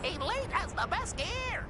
Elite has the best gear.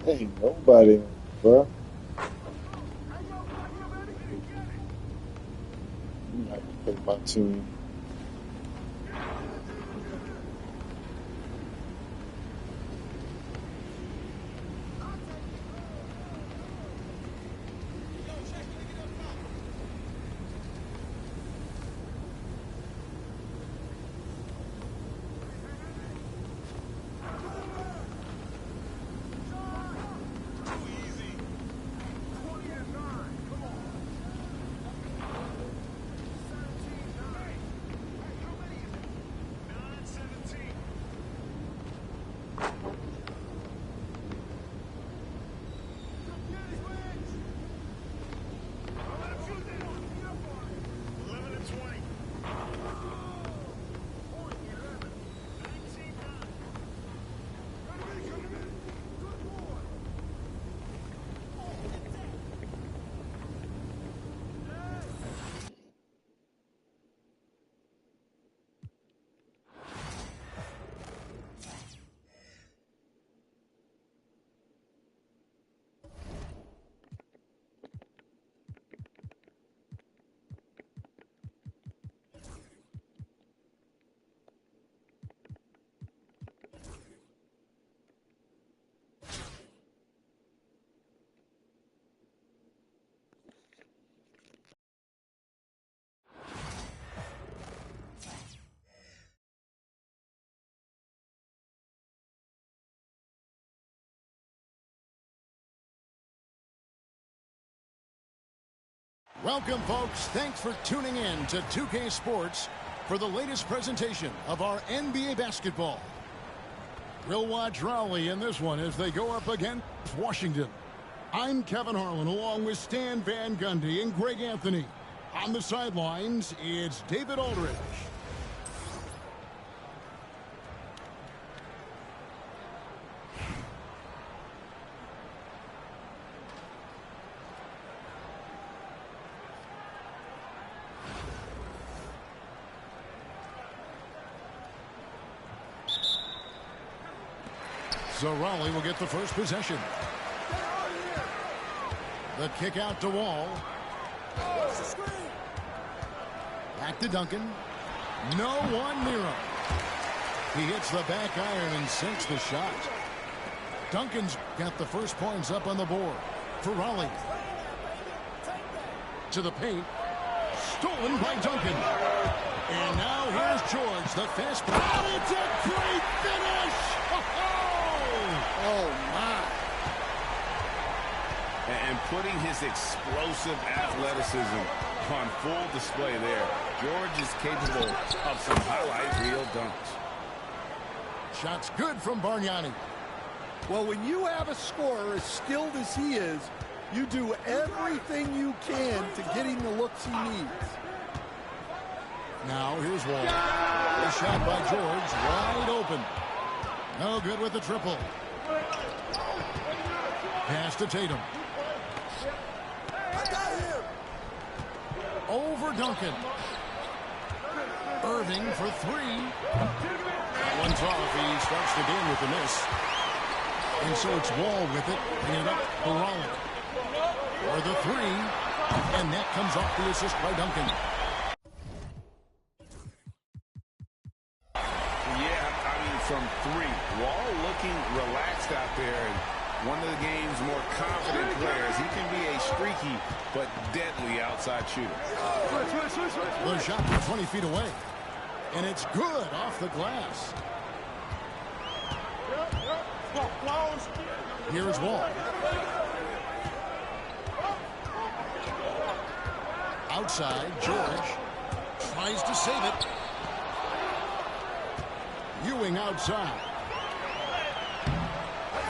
Ain't nobody, bro. I'm not gonna pick my team. Welcome, folks. Thanks for tuning in to 2K Sports for the latest presentation of our NBA basketball. We'll watch Raleigh in this one as they go up against Washington. I'm Kevin Harlan along with Stan Van Gundy and Greg Anthony. On the sidelines, it's David Aldridge. So Raleigh will get the first possession. The kick out to Wall. Back to Duncan. No one near him. He hits the back iron and sinks the shot. Duncan's got the first points up on the board. for Raleigh. To the paint. Stolen by Duncan. And now here's George, the fast break. Oh, it's a great finish! Oh, my. And putting his explosive athleticism on full display there. George is capable of some highlight reel dunks. Shot's good from Bargnani. Well, when you have a scorer as skilled as he is, you do everything you can to get him the looks he needs. Now here's Wall. A shot by George, wide open. No good with the triple. Pass to Tatum. Over Duncan. Irving for three. One's off. He starts the game with a miss. And so it's Wall with it. And it up for Raleigh. For the three. And that comes off the assist by Duncan. Yeah, I mean, from three. Wall looking relaxed out there. And one of the game's more confident players. He can be a streaky but deadly outside shooter. The shot from 20 feet away. And it's good off the glass. Here's Wall. Outside, George tries to save it. Ewing outside.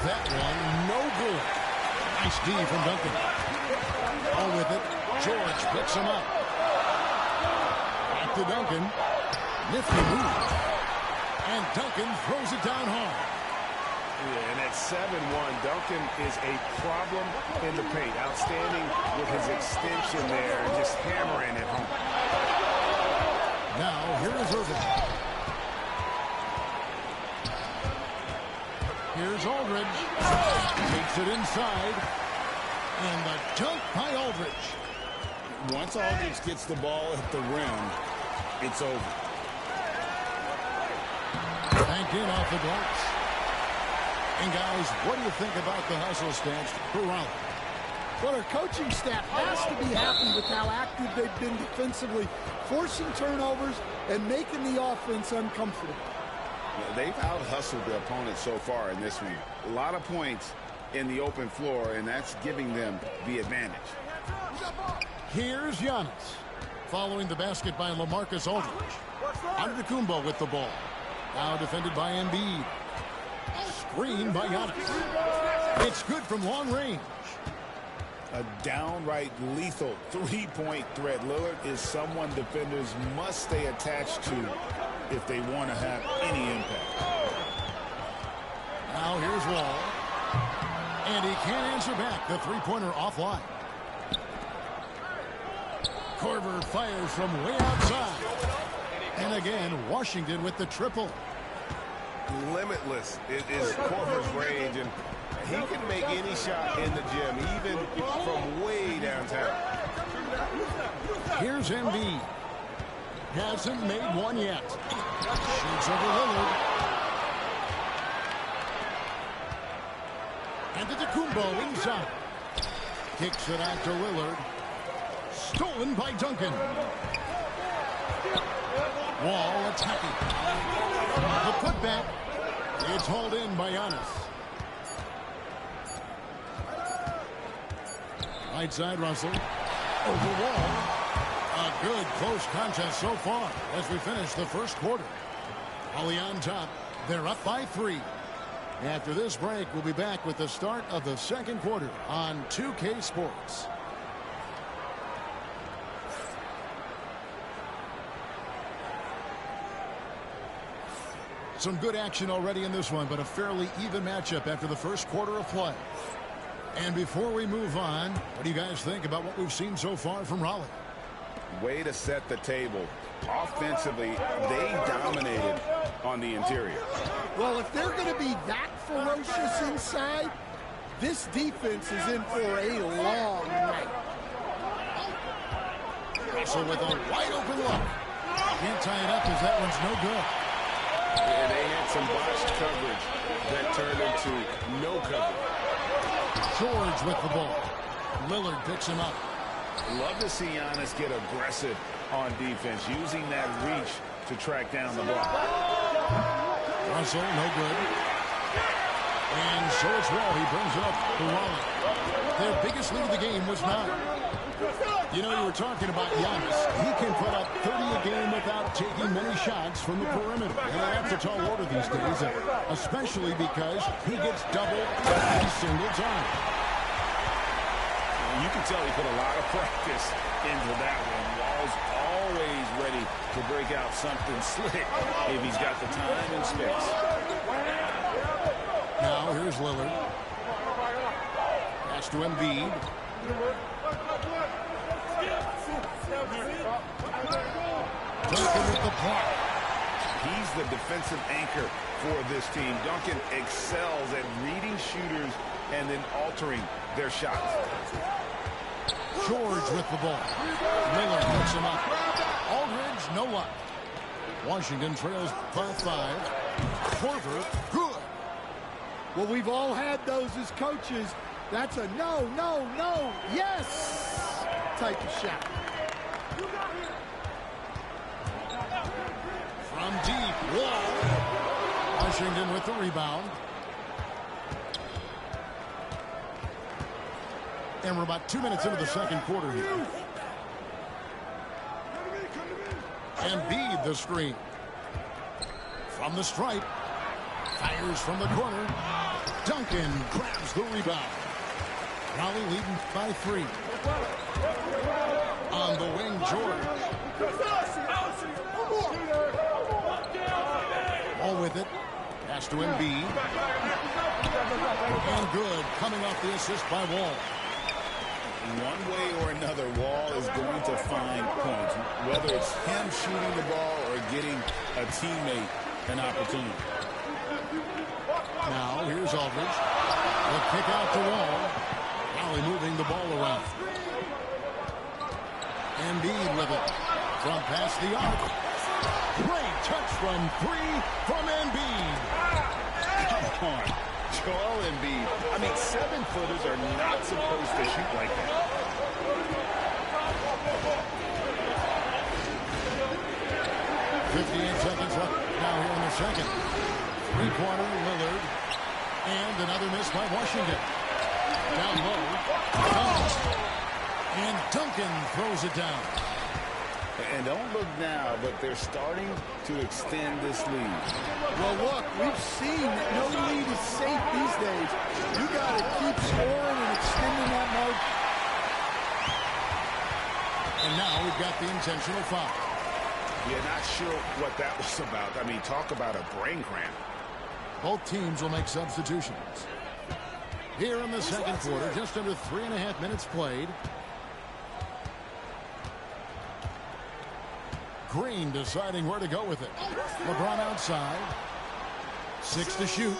That one, no good. Nice D from Duncan. On with it, George picks him up. Back to Duncan. Nifty move. And Duncan throws it down hard. Yeah, and at 7-1, Duncan is a problem in the paint. Outstanding with his extension there and just hammering it home. Now, here is Irving. Here's Aldridge. Takes it inside. And the dunk by Aldridge. Once Aldridge gets the ball at the rim, it's over. Banked in off the glass. And guys, what do you think about the hustle stance for Raleigh? Well, our coaching staff has to be happy with how active they've been defensively, forcing turnovers and making the offense uncomfortable. Yeah, they've out-hustled their opponents so far in this one. A lot of points in the open floor, and that's giving them the advantage. Here's Giannis. Following the basket by LaMarcus Aldridge. Antetokounmpo with the ball. Now defended by Embiid. Screen by Giannis. It's good from long range. A downright lethal three-point threat. Lillard is someone defenders must stay attached to if they want to have any impact. Now here's Wall. And he can't answer back. The three-pointer offline. Korver fires from way outside. And again, Washington with the triple. Limitless is Korver's range, and he can make any shot in the gym, even from way downtown. Here's Embiid. Hasn't made one yet. Shoots over Lillard. And Antetokounmpo inside. Kicks it out to Lillard. Stolen by Duncan. Wall attacking. The putback. It's hauled in by Giannis. Right side, Russell. Over Wall. A good close contest so far as we finish the first quarter. Raleigh on top. They're up by 3. After this break, we'll be back with the start of the second quarter on 2K Sports. Some good action already in this one, but a fairly even matchup after the first quarter of play. And before we move on, what do you guys think about what we've seen so far from Raleigh? Way to set the table. Offensively, they dominated on the interior. Well, if they're going to be that ferocious inside, this defense is in for a long night. Russell with a wide open look. Can't tie it up as that one's no good. And they had some botched coverage that turned into no coverage. George with the ball. Lillard picks him up. Love to see Giannis get aggressive on defense, using that reach to track down the block. Russell, no good. And so it's Wall. He brings it up to Raleigh. Their biggest lead of the game was 9. You know, you were talking about Giannis. He can put up 30 a game without taking many shots from the perimeter. And that's a tall order these days, especially because he gets doubled every single time. You can tell he put a lot of practice into that one. Wall's always ready to break out something slick if he's got the time and space. Now here's Lillard. Pass to Embiid. Duncan with the block. He's the defensive anchor for this team. Duncan excels at reading shooters and then altering their shots. George with the ball. Lillard picks him up. Aldridge, no luck. Washington trails by 5. Korver, good. Well, we've all had those as coaches. That's a no, no, no, yes type of shot. From deep, Wall. Washington with the rebound. And we're about 2 minutes into the second quarter here. Embiid the screen. From the stripe. Fires from the corner. Duncan grabs the rebound. Raleigh leading by 3. On the wing, George. All with it. Pass to Embiid. And good. Coming off the assist by Wall. One way or another, Wall is going to find points, whether it's him shooting the ball or getting a teammate an opportunity. Now, here's Aldridge. The kick out to Wall. Raleigh moving the ball around. Embiid with it. From past the arc. Great touch from 3 from Embiid. Come on. Joel Embiid. I mean, 7-footers are not supposed to shoot like that. Seconds left now here in the second. Three-pointer, Lillard. And another miss by Washington. Down low. And Duncan throws it down. And don't look now, but they're starting to extend this lead. Well, look, we've seen that no lead is safe these days. You got to keep scoring and extending that margin. And now we've got the intentional foul. Yeah, not sure what that was about. I mean, talk about a brain cramp. Both teams will make substitutions. Here in the second quarter, just under 3.5 minutes played. Green deciding where to go with it. LeBron outside. 6 to shoot.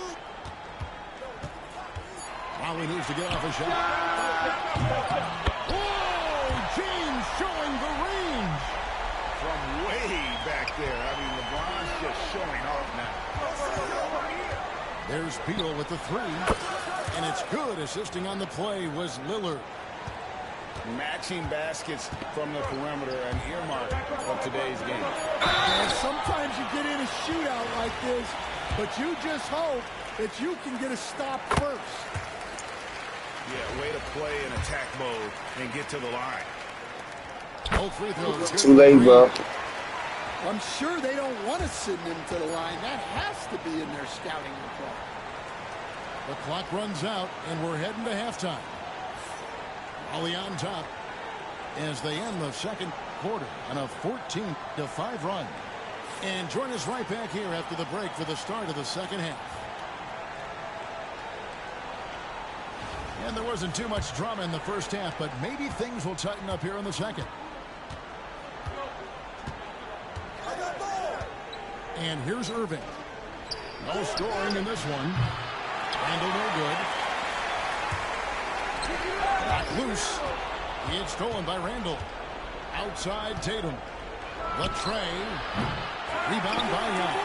Raleigh needs to get off a shot. Oh, James showing the range. From way back there. I mean, LeBron's just showing off now. There's Beal with the 3. And it's good. Assisting on the play was Lillard. Matching baskets from the perimeter, an earmark of today's game. And sometimes you get in a shootout like this, but you just hope that you can get a stop first. Yeah, way to play in attack mode and get to the line. Both free throws. Too late, bro. I'm sure they don't want to send him to the line. That has to be in their scouting report. The clock runs out, and we're heading to halftime. Raleigh on top as they end the second quarter on a 14-5 run. And join us right back here after the break for the start of the second half. And there wasn't too much drama in the first half, but maybe things will tighten up here in the second. And here's Irving. No scoring in this one. Handle no good. Knocked loose. It's stolen by Randall. Outside Tatum. The tray. Rebound by Young.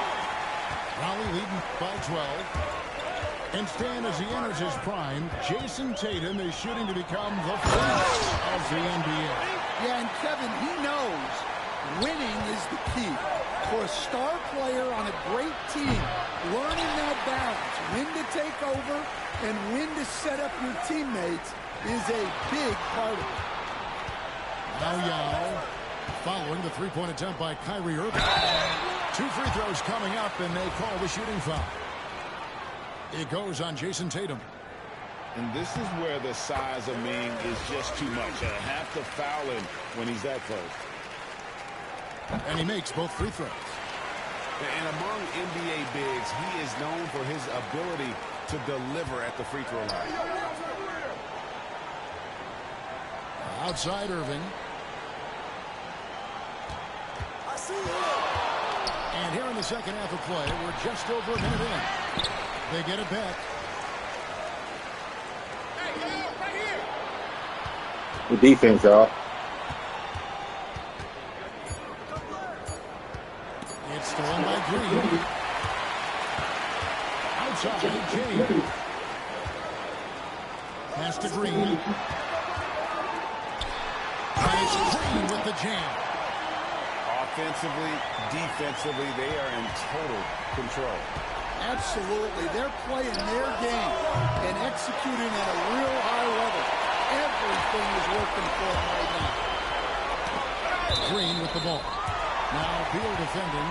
Raleigh leading by 12. And Stan, as he enters his prime, Jason Tatum is shooting to become the face of the NBA. Yeah, and Kevin, he knows winning is the key. For a star player on a great team, learning that balance, when to take over and when to set up your teammates is a big part of it. Now Yao following the three-point attempt by Kyrie Irving. 2 free throws coming up, and they call the shooting foul. It goes on Jason Tatum. And this is where the size of Ming is just too much. Have to foul him when he's that close. And he makes both free throws. And among NBA bigs, he is known for his ability to deliver at the free throw line. Outside Irving. And here in the second half of play, we're just over a minute in. They get it back. The defense, y'all. It's stolen by Green. Outside, James. Pass to Green. And it's Green with the jam. Offensively, defensively, they are in total control. Absolutely. They're playing their game and executing at a real high level. Everything is working for them right now. Green with the ball. Now Beal defending.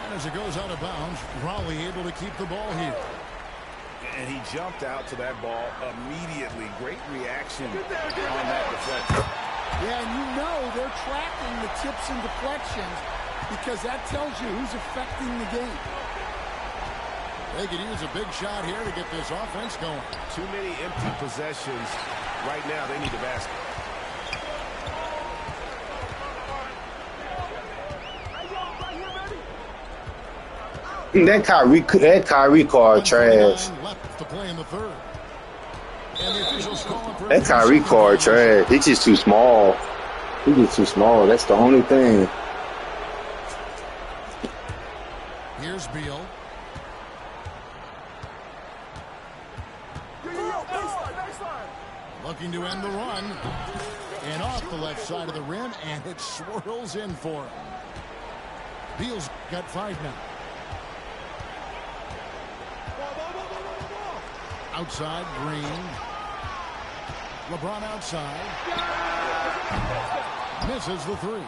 And as it goes out of bounds, Raleigh able to keep the ball here. And he jumped out to that ball immediately. Great reaction on that deflection. Yeah, and you know they're tracking the tips and deflections because that tells you who's affecting the game. They could use a big shot here to get this offense going. Too many empty possessions. Right now, they need a basket. That Kyrie card trash. Left to play in the third. And the officials calling for That Kyrie card trash. He's just too small. He's just too small. That's the only thing. Here's Beal. Looking to end the run. And off the left side of the rim, and it swirls in for him. Beal's got 5 now. Outside, Green. LeBron outside. Misses the 3.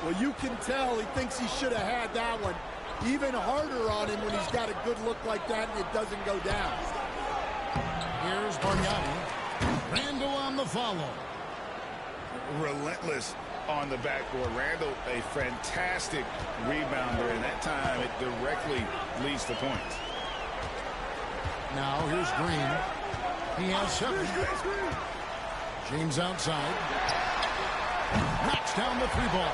Well, you can tell he thinks he should have had that one. Even harder on him when he's got a good look like that and it doesn't go down. Here's Bargnani. Randall on the follow. Relentless on the backboard. Randall, a fantastic rebounder, and that time it directly leads to points. Now here's Green. He has 7. James outside. Knocks down the 3 ball.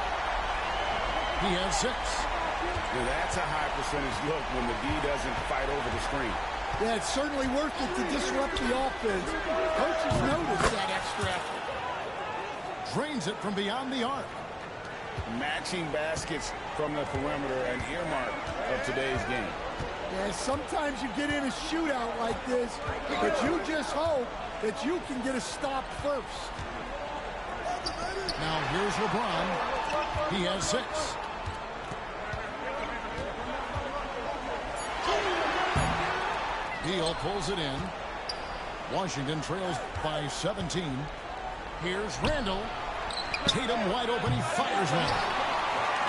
He has 6. Yeah, that's a high percentage look when the D doesn't fight over the screen. Yeah, it's certainly worth it to disrupt the offense. Coaches notice that extra effort. Drains it from beyond the arc. Matching baskets from the perimeter, an earmark of today's game. Yeah, sometimes you get in a shootout like this, but you just hope that you can get a stop first. Now here's LeBron. He has 6. Beal pulls it in. Washington trails by 17. Here's Randall. Tatum wide open. He fires one.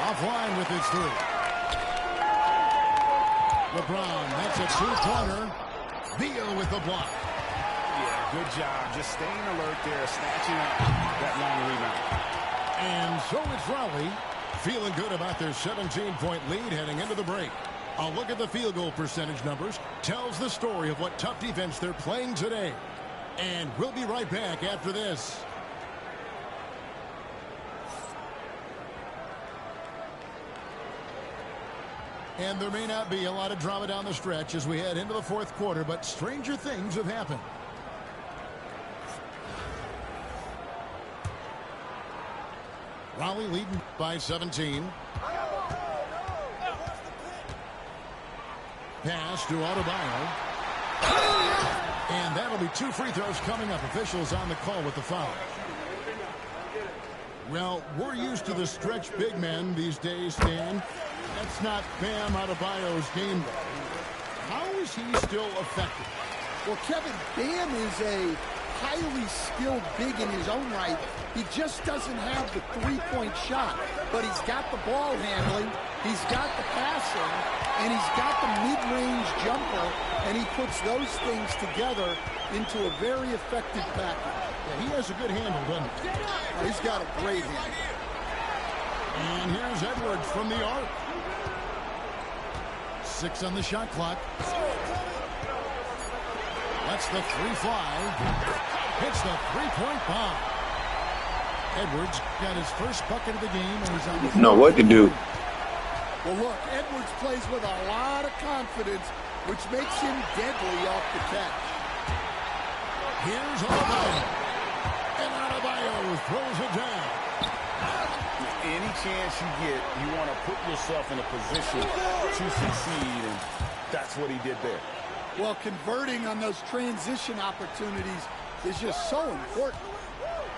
Offline with his 3. LeBron, that's a 2-pointer. Beal with the block. Yeah, good job. Just staying alert there, snatching up that long rebound. And so it's Raleigh feeling good about their 17-point lead heading into the break. A look at the field goal percentage numbers tells the story of what tough defense they're playing today. And we'll be right back after this. And there may not be a lot of drama down the stretch as we head into the 4th quarter, but stranger things have happened. Raleigh leading by 17. Pass to Adebayo. And that'll be 2 free throws coming up. Officials on the call with the foul. Well, we're used to the stretch big men these days, Stan. That's not Bam Adebayo's game. How is he still effective? Well, Kevin, Bam is a highly skilled big in his own right. He just doesn't have the three-point shot, but he's got the ball handling, he's got the passing, and he's got the mid-range jumper, and he puts those things together into a very effective package. Yeah, he has a good handle, doesn't he? Oh, he's got a great handle. And here's Edwards from the arc. 6 on the shot clock. That's the 3 fly. Hits the 3-point bomb. Edwards got his first bucket of the game, and he's on the floor. Know what to do. Well, look, Edwards plays with a lot of confidence, which makes him deadly off the catch. Here's Adebayo. And Adebayo throws it down. Any chance you get, you want to put yourself in a position to succeed, and that's what he did there. Well, converting on those transition opportunities is just so important.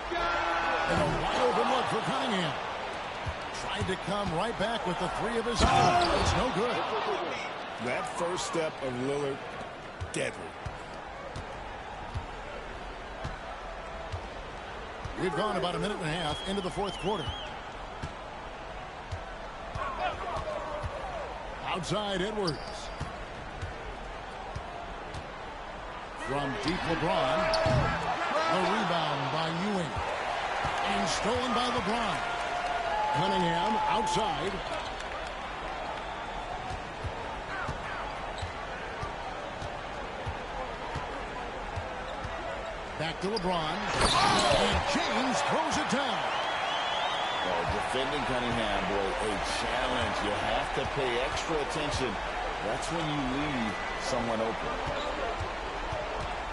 And a wide open look for Cunningham. Tried to come right back with the 3 of his own. It's no good. That first step of Lillard, deadly. We've gone about a minute and a half into the 4th quarter. Outside Edwards. From deep LeBron. The rebound by Ewing. And stolen by LeBron. Cunningham outside. Back to LeBron. And James throws it down. Well, defending Cunningham, boy, a challenge. You have to pay extra attention. That's when you leave someone open.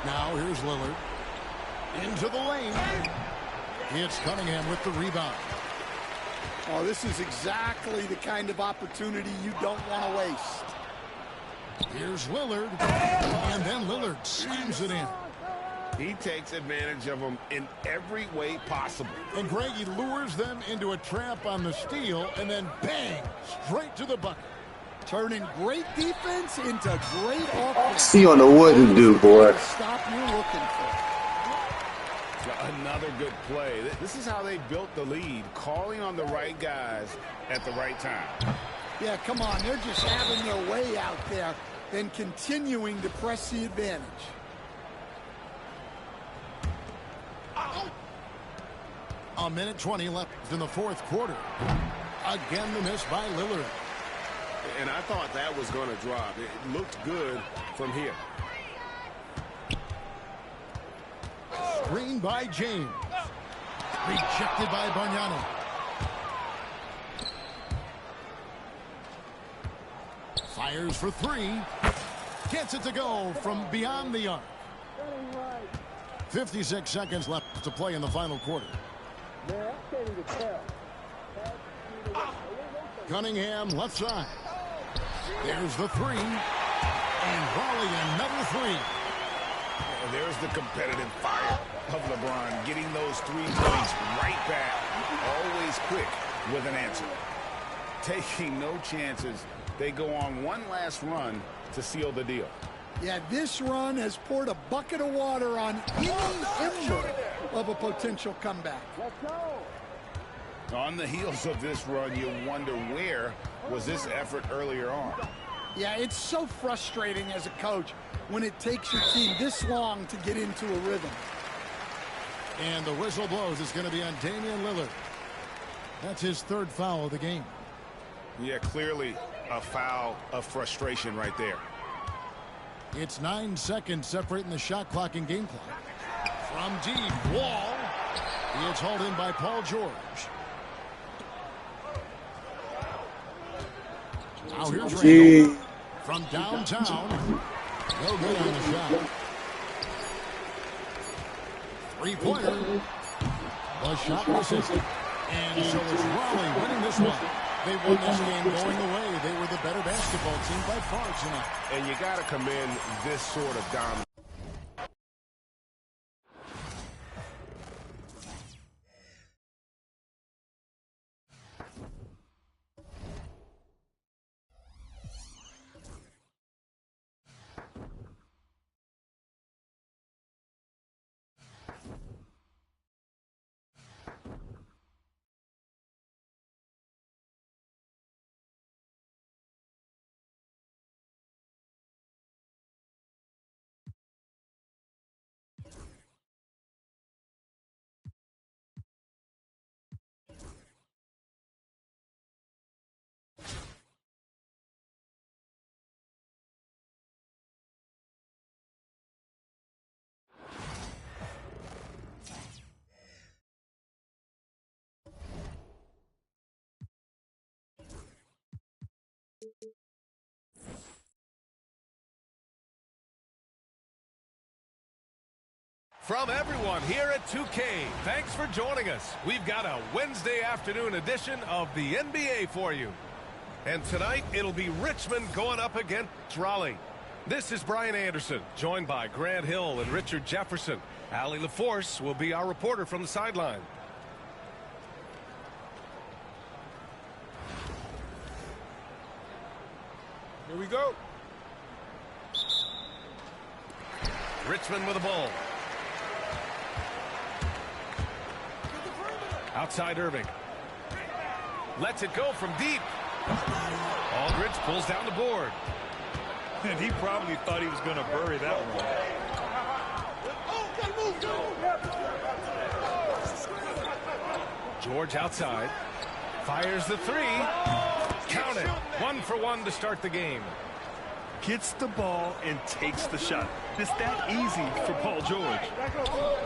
Now here's Lillard. Into the lane. It's Cunningham with the rebound. Oh, this is exactly the kind of opportunity you don't want to waste. Here's Lillard. And then Lillard slams it in. He takes advantage of them in every way possible. And Greg, he lures them into a trap on the steal, and then bang, straight to the bucket. Turning great defense into great offense. See on the what to do, boy. Stop you're looking for. Another good play. This is how they built the lead, calling on the right guys at the right time. Yeah, come on. They're just having their way out there and continuing to press the advantage. A minute 20 left in the 4th quarter. Again, the miss by Lillard. And I thought that was going to drop. It looked good from here. Screen by James. Rejected by Bargnani. Fires for 3. Gets it to go from beyond the arc. 56 seconds left to play in the final quarter. Cunningham left side. There's the 3. And Raleigh another 3. And there's the competitive fire of LeBron, getting those 3 points right back. Always quick with an answer. Taking no chances. They go on one last run to seal the deal. Yeah, this run has poured a bucket of water on any ember of a potential comeback. On the heels of this run, you wonder where was this effort earlier on. Yeah, it's so frustrating as a coach when it takes your team this long to get into a rhythm. And the whistle blows. It's going to be on Damian Lillard. That's his 3rd foul of the game. Yeah, clearly a foul of frustration right there. It's 9 seconds separating the shot clock and game clock. From deep, Wall. It's hauled in by Paul George. Now here's Randall. From downtown. No good on the shot. 3-pointer. The shot resisted. And so it's Raleigh winning this one. They won this game going away. They were the better basketball team by far tonight. And you got to commend this sort of dominance. From everyone here at 2K, thanks for joining us. We've got a Wednesday afternoon edition of the NBA for you. And tonight, it'll be Richmond going up against Raleigh. This is Brian Anderson, joined by Grant Hill and Richard Jefferson. Allie LaForce will be our reporter from the sideline. Here we go. Richmond with the ball. Outside Irving. Lets it go from deep. Aldridge pulls down the board. And he probably thought he was going to bury that one. George outside. Fires the three. Count it. 1 for 1 to start the game. Gets the ball and takes the shot. It's that easy for Paul George.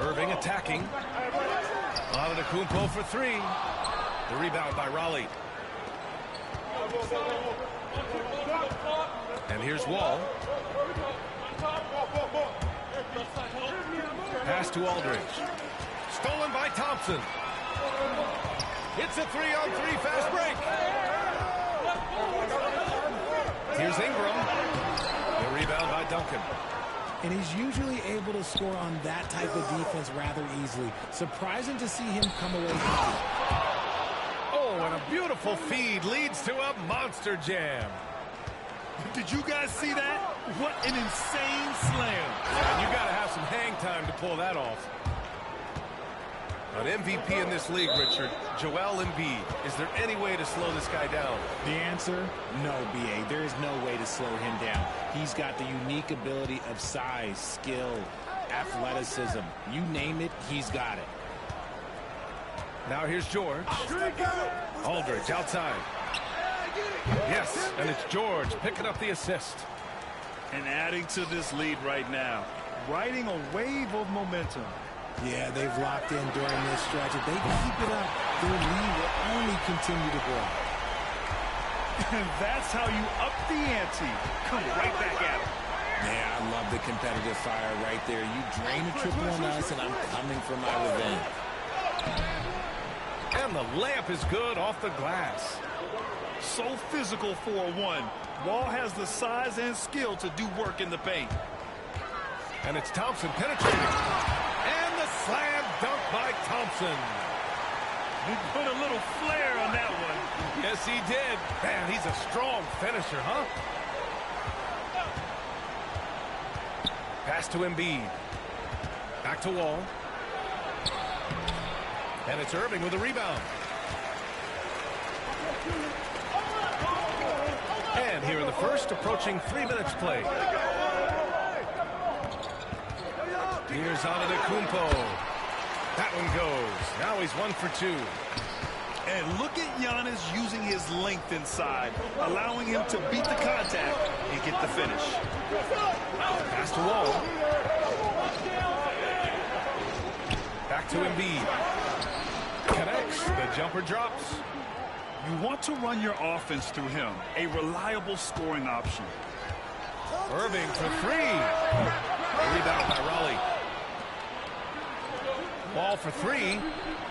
Irving attacking. Mangum-BSM for three. The rebound by Raleigh. And here's Wall. Pass to Aldridge. Stolen by Thompson. It's a 3-on-3 fast break. Here's Ingram. The rebound by Duncan. And he's usually able to score on that type of defense rather easily. Surprising to see him come away. Oh, and a beautiful feed leads to a monster jam. Did you guys see that? What an insane slam. And you got to have some hang time to pull that off. An MVP in this league, Richard, Joel Embiid. Is there any way to slow this guy down? The answer, no, B.A. There is no way to slow him down. He's got the unique ability of size, skill, athleticism. You name it, he's got it. Now here's George. Aldridge outside. Yes, and it's George picking up the assist. And adding to this lead right now. Riding a wave of momentum. Yeah, they've locked in during this stretch. If they keep it up, their lead will only continue to grow. And that's how you up the ante. Come right back at it. Yeah, I love the competitive fire right there. You drain a triple on us, and I'm coming for my revenge. And the layup is good off the glass. So physical for a one. Wall has the size and skill to do work in the paint. And it's Thompson penetrating. And the slam dunk by Thompson. He put a little flair on that one. Yes, he did. Man, he's a strong finisher, huh? Pass to Embiid. Back to Wall. And it's Irving with a rebound. And here in the first, approaching 3 minutes played. Here's Mangum-BSM. That one goes. Now he's 1 for 2. And look at Giannis using his length inside, allowing him to beat the contact and get the finish. Pass to Wall. Back to Embiid. Connects. The jumper drops. You want to run your offense through him, a reliable scoring option. Irving for 3. Rebound by Raleigh. Wall for 3.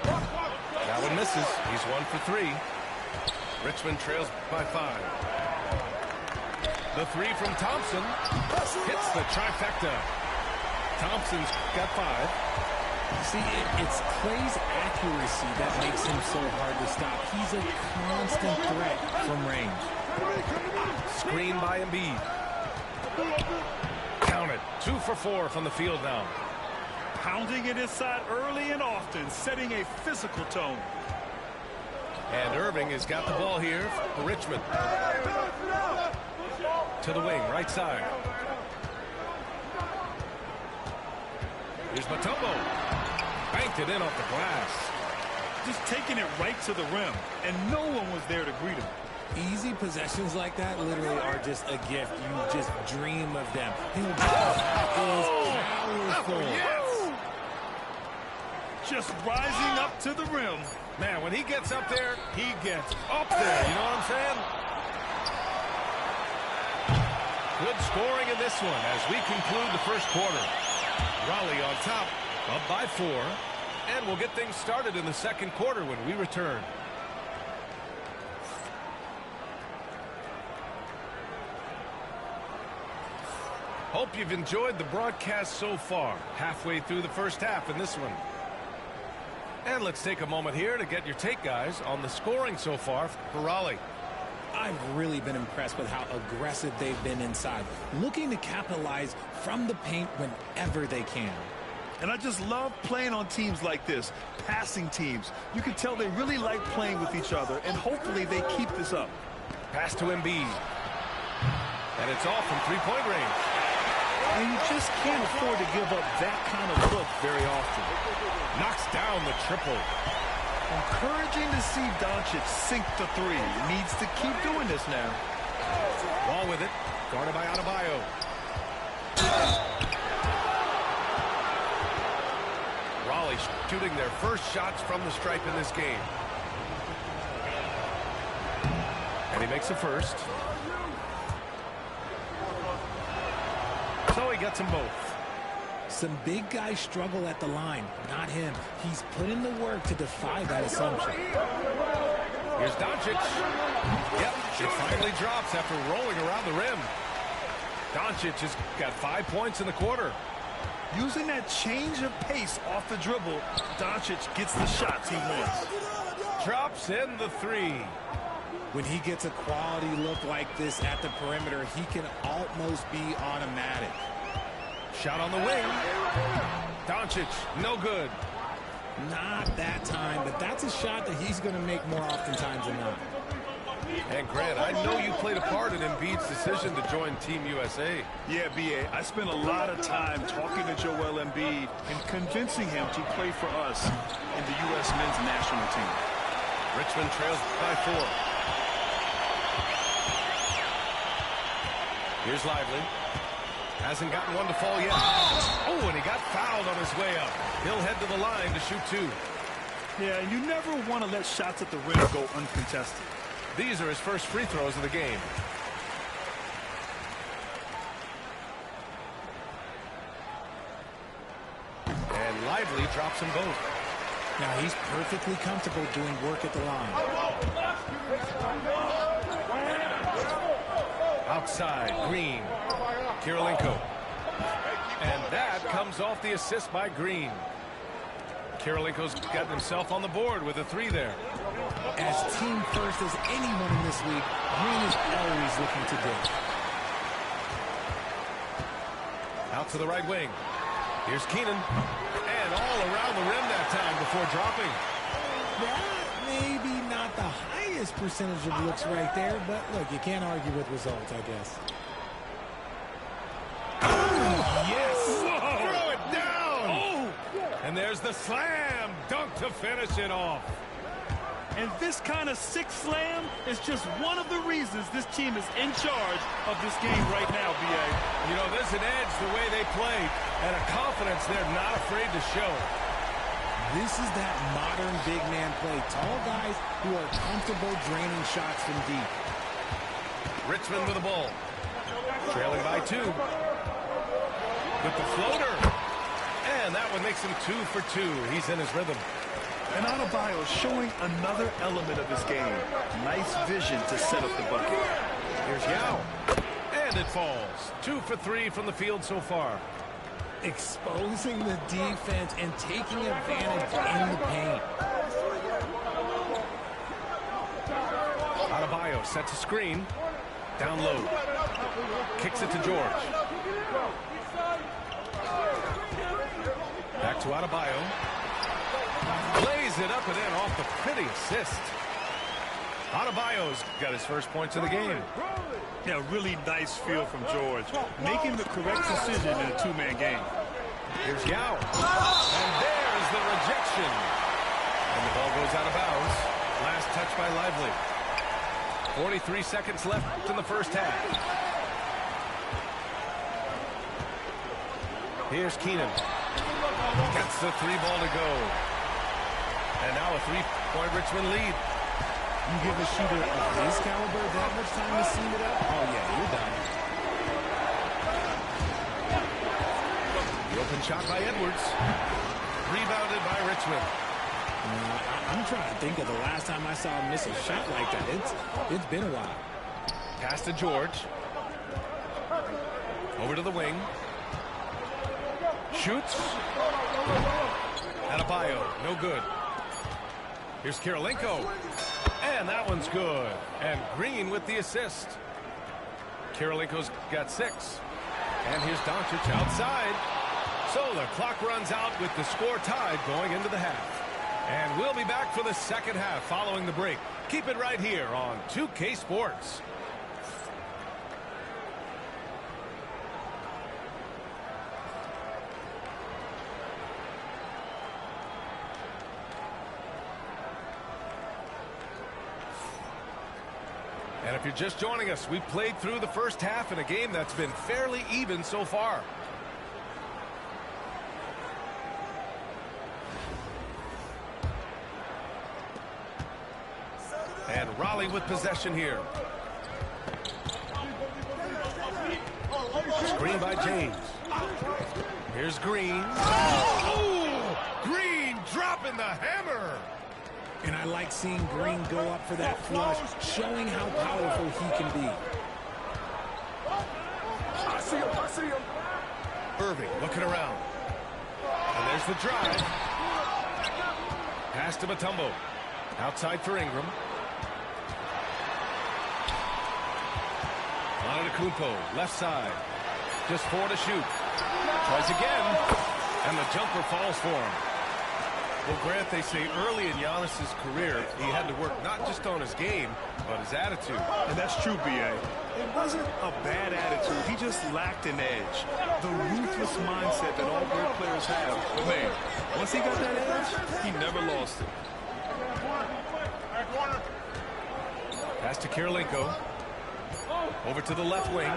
That one misses. He's 1 for 3. Richmond trails by 5. The 3 from Thompson hits the trifecta. Thompson's got 5. See, it's Clay's accuracy that makes him so hard to stop. He's a constant threat from range. Screen by Embiid. Count it. 2 for 4 from the field now. Pounding it inside early and often, setting a physical tone. And Irving has got the ball here for Richmond. To the wing, right side. Here's Mutombo. Banked it in off the glass. Just taking it right to the rim, and no one was there to greet him. Easy possessions like that literally are just a gift. You just dream of them. His is powerful. Yes! Just rising up to the rim. Man, when he gets up there, he gets up there. You know what I'm saying? Good scoring in this one as we conclude the first quarter. Raleigh on top, up by 4. And we'll get things started in the second quarter when we return. Hope you've enjoyed the broadcast so far. Halfway through the first half in this one. And let's take a moment here to get your take, guys, on the scoring so far for Raleigh. I've really been impressed with how aggressive they've been inside, looking to capitalize from the paint whenever they can. And I just love playing on teams like this, passing teams. You can tell they really like playing with each other, and hopefully they keep this up. Pass to Embiid. And it's off from three-point range. And you just can't afford to give up that kind of look very often. Knocks down the triple. Encouraging to see Doncic sink the 3. He needs to keep doing this now. Ball with it. Guarded by Adebayo. Raleigh shooting their first shots from the stripe in this game. And he makes the first. So he gets them both. Some big guys struggle at the line, not him. He's put in the work to defy that assumption. Here's Doncic. Yep, it finally drops after rolling around the rim. Doncic has got 5 points in the quarter. Using that change of pace off the dribble, Doncic gets the shots he wants. Drops in the 3. When he gets a quality look like this at the perimeter, he can almost be automatic. Shot on the wing. Doncic, no good. Not that time, but that's a shot that he's going to make more oftentimes than not. And Grant, I know you played a part in Embiid's decision to join Team USA. Yeah, B.A., I spent a lot of time talking to Joel Embiid and convincing him to play for us in the U.S. men's national team. Richmond trails by 4. Here's Lively. Hasn't gotten one to fall yet. Oh, and he got fouled on his way up. He'll head to the line to shoot 2. Yeah, you never want to let shots at the rim go uncontested. These are his first free throws of the game. And Lively drops them both. Now he's perfectly comfortable doing work at the line. Outside, Green. Kirilenko. And that comes off the assist by Green. Kirilenko's gotten himself on the board with a 3 there. As team first as anyone in this league, Green is always looking to dig. Out to the right wing. Here's Keenan. And all around the rim that time before dropping. That may be not the highest percentage of looks right there, but look, you can't argue with results, I guess. Yes! Whoa. Throw it down! Oh! And there's the slam dunk to finish it off. And this kind of sick slam is just one of the reasons this team is in charge of this game right now, B.A. You know, there's an edge the way they play and a confidence they're not afraid to show. This is that modern big man play. Tall guys who are comfortable draining shots from deep. Richmond with the ball. Trailing by 2. With the floater. And that one makes him 2 for 2. He's in his rhythm. And Adebayo showing another element of his game. Nice vision to set up the bucket. Here's Yao. And it falls. 2 for 3 from the field so far. Exposing the defense and taking advantage in the paint. Adebayo sets a screen. Down low. Kicks it to George. Back to Adebayo. Lays it up and in off the pretty assist. Adebayo's got his first points of the game. Yeah, really nice feel from George. Making the correct decision in a two-man game. Here's Yao. And there's the rejection. And the ball goes out of bounds. Last touch by Lively. 43 seconds left in the first half. Here's Keenan. Gets the 3 ball to go. And now a 3-point Richmond lead. You give a shooter of his caliber that much time to seam it up? Oh, yeah, you're done. The open shot by Edwards. Rebounded by Richmond. I'm trying to think of the last time I saw him miss a shot like that. It's been a while. Pass to George. Over to the wing. Shoots. Adebayo, no good. Here's Kirilenko. And that one's good. And Green with the assist. Kirilenko's got 6. And here's Doncic outside. So the clock runs out with the score tied going into the half. And we'll be back for the second half following the break. Keep it right here on 2K Sports. And if you're just joining us, we've played through the first half in a game that's been fairly even so far. And Raleigh with possession here. Screen by James. Here's Green. Oh! Green dropping the hammer. And I like seeing Green go up for that flush, showing how powerful he can be. I see him. Irving looking around. And there's the drive. Pass to Mutombo. Outside for Ingram. Antetokounmpo, left side. Just 4 to shoot. Tries again. And the jumper falls for him. Well, Grant, they say early in Giannis's career, he had to work not just on his game, but his attitude. And that's true, B.A. It wasn't a bad attitude. He just lacked an edge. The ruthless mindset that all great players have. But, man, once he got that edge, he never lost it. Pass to Kirilenko. Over to the left wing.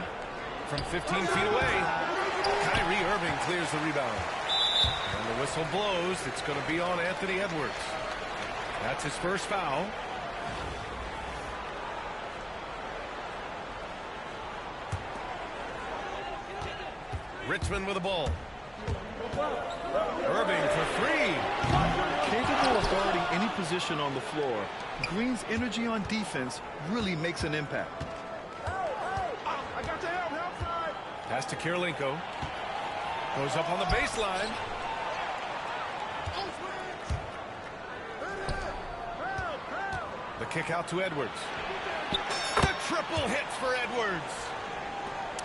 From 15 feet away. Kyrie Irving clears the rebound. And the whistle blows. It's going to be on Anthony Edwards. That's his first foul. Richmond with the ball. Irving for 3. Capable of guarding any position on the floor, Green's energy on defense really makes an impact. I got the help side. Pass to Kirilenko. Goes up on the baseline. The kick out to Edwards. The triple hits for Edwards.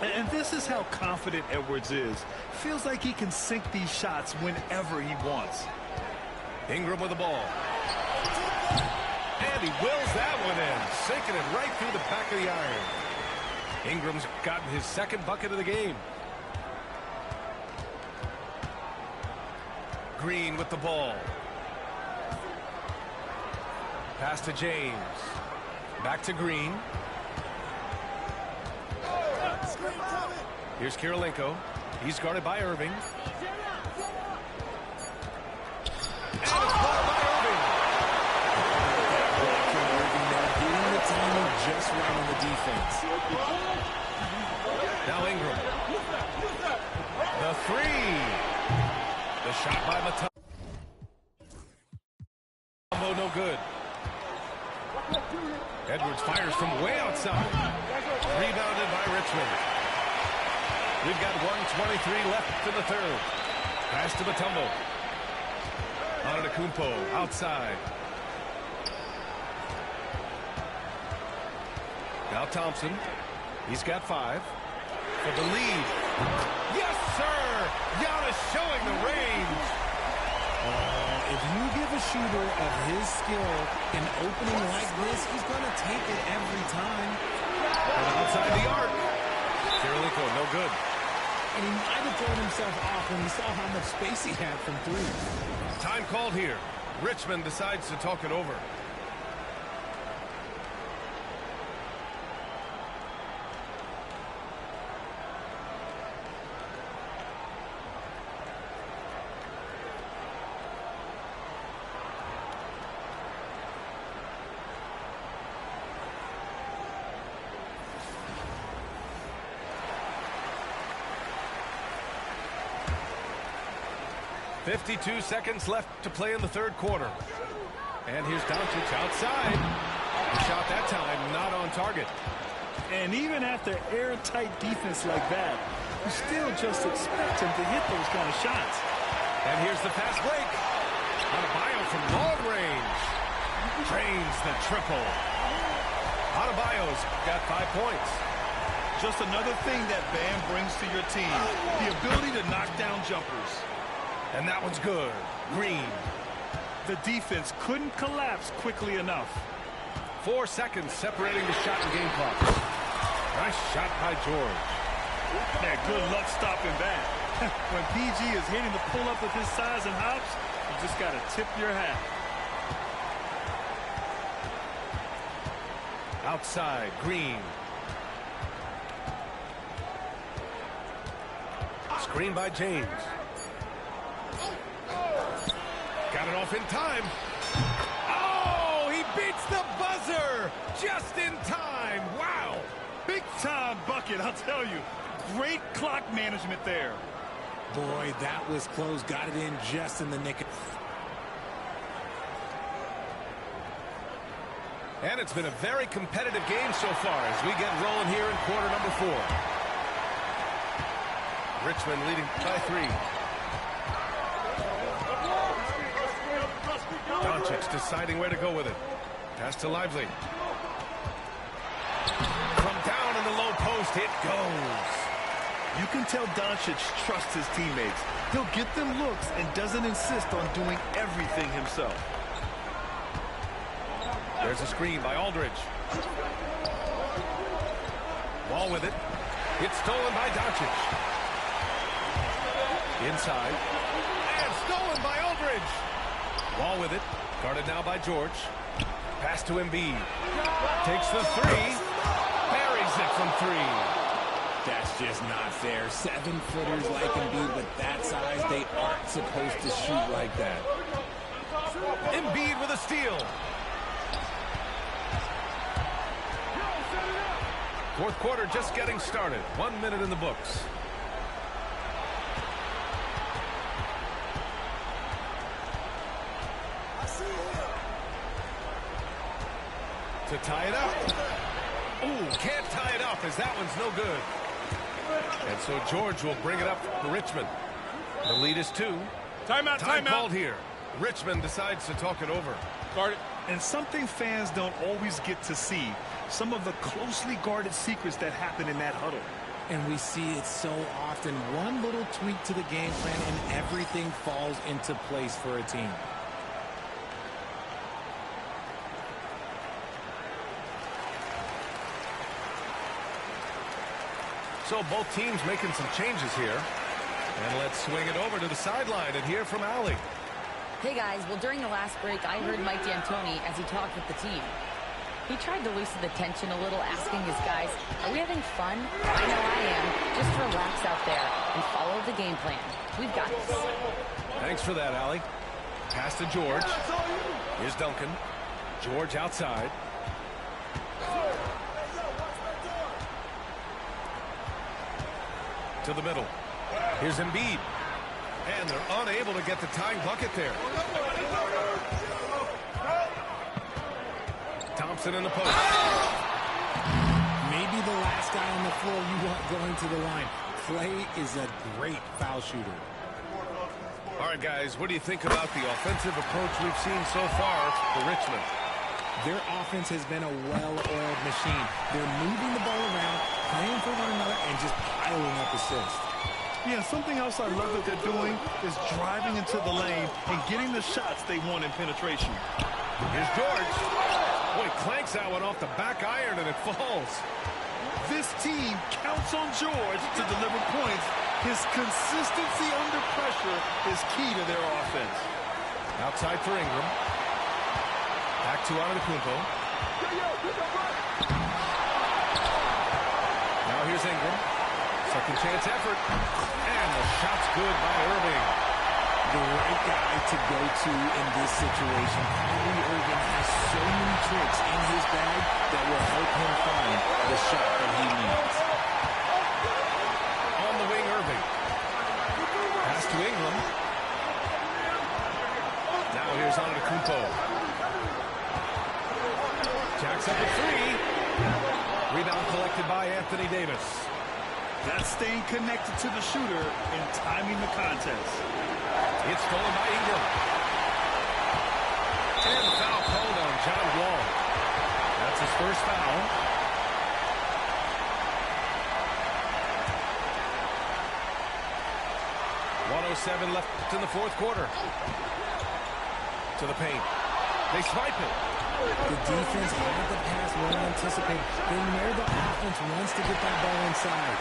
And this is how confident Edwards is. Feels like he can sink these shots whenever he wants. Ingram with the ball. And he wills that one in, sinking it right through the back of the iron. Ingram's gotten his second bucket of the game. Green with the ball. Pass to James. Back to Green. Here's Kirilenko. He's guarded by Irving. And it's blocked by Irving. Hitting the timing just right on the defense. Now Ingram. The 3. The shot by Mutombo. low, no good. Edwards fires from way outside. Rebounded by Richmond. We've got 1:23 left in the third. Pass to Mutombo. Antetokounmpo outside. Now Thompson. He's got 5 for the lead. Yes, sir! Giannis showing the range. If you give a shooter of his skill an opening like this, he's going to take it every time. And outside the arc. Kirilenko, no good. And he might have thrown himself off when he saw how much space he had from 3. Time called here. Richmond decides to talk it over. .52 seconds left to play in the third quarter. And here's Doncic outside. The shot that time not on target. And even after airtight defense like that, you still just expect him to hit those kind of shots. And here's the fast break. Adebayo from long range. Drains the triple. Adebayo's got 5 points. Just another thing that Bam brings to your team, the ability to knock down jumpers. And that one's good. Green. The defense couldn't collapse quickly enough. 4 seconds separating the shot and game clock. Nice shot by George. Yeah, good luck stopping that. When PG is hitting the pull-up with his size and hops, you just got to tip your hat. Outside, Green. Screen by James. Got it off in time. Oh, he beats the buzzer just in time. Wow. Big time bucket, I'll tell you. Great clock management there. Boy, that was close. Got it in just in the nick. And it's been a very competitive game so far as we get rolling here in quarter number 4. Richmond leading by 3. Doncic deciding where to go with it. Pass to Lively. From down in the low post, it goes. You can tell Doncic trusts his teammates. He'll get them looks and doesn't insist on doing everything himself. There's a screen by Aldridge. Ball with it. It's stolen by Doncic. Inside. And stolen by Aldridge. Ball with it. Guarded now by George. Pass to Embiid. Takes the 3. Buries it from 3. That's just not fair. 7-footers like Embiid with that size, they aren't supposed to shoot like that. Embiid with a steal. Fourth quarter just getting started. 1 minute in the books. To tie it up. Ooh, can't tie it up as that one's no good. And so George will bring it up for Richmond. The lead is 2. Timeout, Time timeout. called here. Richmond decides to talk it over. Guard it. And something fans don't always get to see, some of the closely guarded secrets that happen in that huddle. And we see it so often. One little tweak to the game plan and everything falls into place for a team. So both teams making some changes here. And let's swing it over to the sideline and hear from Allie. Hey guys, well during the last break I heard Mike D'Antoni as he talked with the team. He tried to loosen the tension a little, asking his guys, are we having fun? I know I am. Just relax out there and follow the game plan. We've got this. Thanks for that, Allie. Pass to George. Here's Duncan. George outside. To the middle. Here's Embiid. And they're unable to get the tying bucket there. dumps it in the post. Maybe the last guy on the floor you want going to the line. Clay is a great foul shooter. All right, guys, what do you think about the offensive approach we've seen so far for Richmond? Their offense has been a well-oiled machine. They're moving the ball around, playing for one another, and just piling up assists. Yeah, something else I love that they're doing is driving into the lane and getting the shots they want in penetration. Here's George. Boy, clanks that one off the back iron, and it falls. This team counts on George to deliver points. His consistency under pressure is key to their offense. Outside for Ingram. Back to Antetokounmpo. Now here's Ingram. Second chance effort. And the shot's good by Irving. The right guy to go to in this situation. Kyrie Irving has so many tricks in his bag that will help him find the shot that he needs. On the wing, Irving. Pass to Ingram. Now here's Antetokounmpo. Jacks up a three. Rebound collected by Anthony Davis. That's staying connected to the shooter and timing the contest. It's stolen by Ingram. And the foul called on John Wall. That's his first foul. .107 left in the fourth quarter. To the paint. They swipe it. The defense had the pass well anticipated. They know the offense wants to get that ball inside.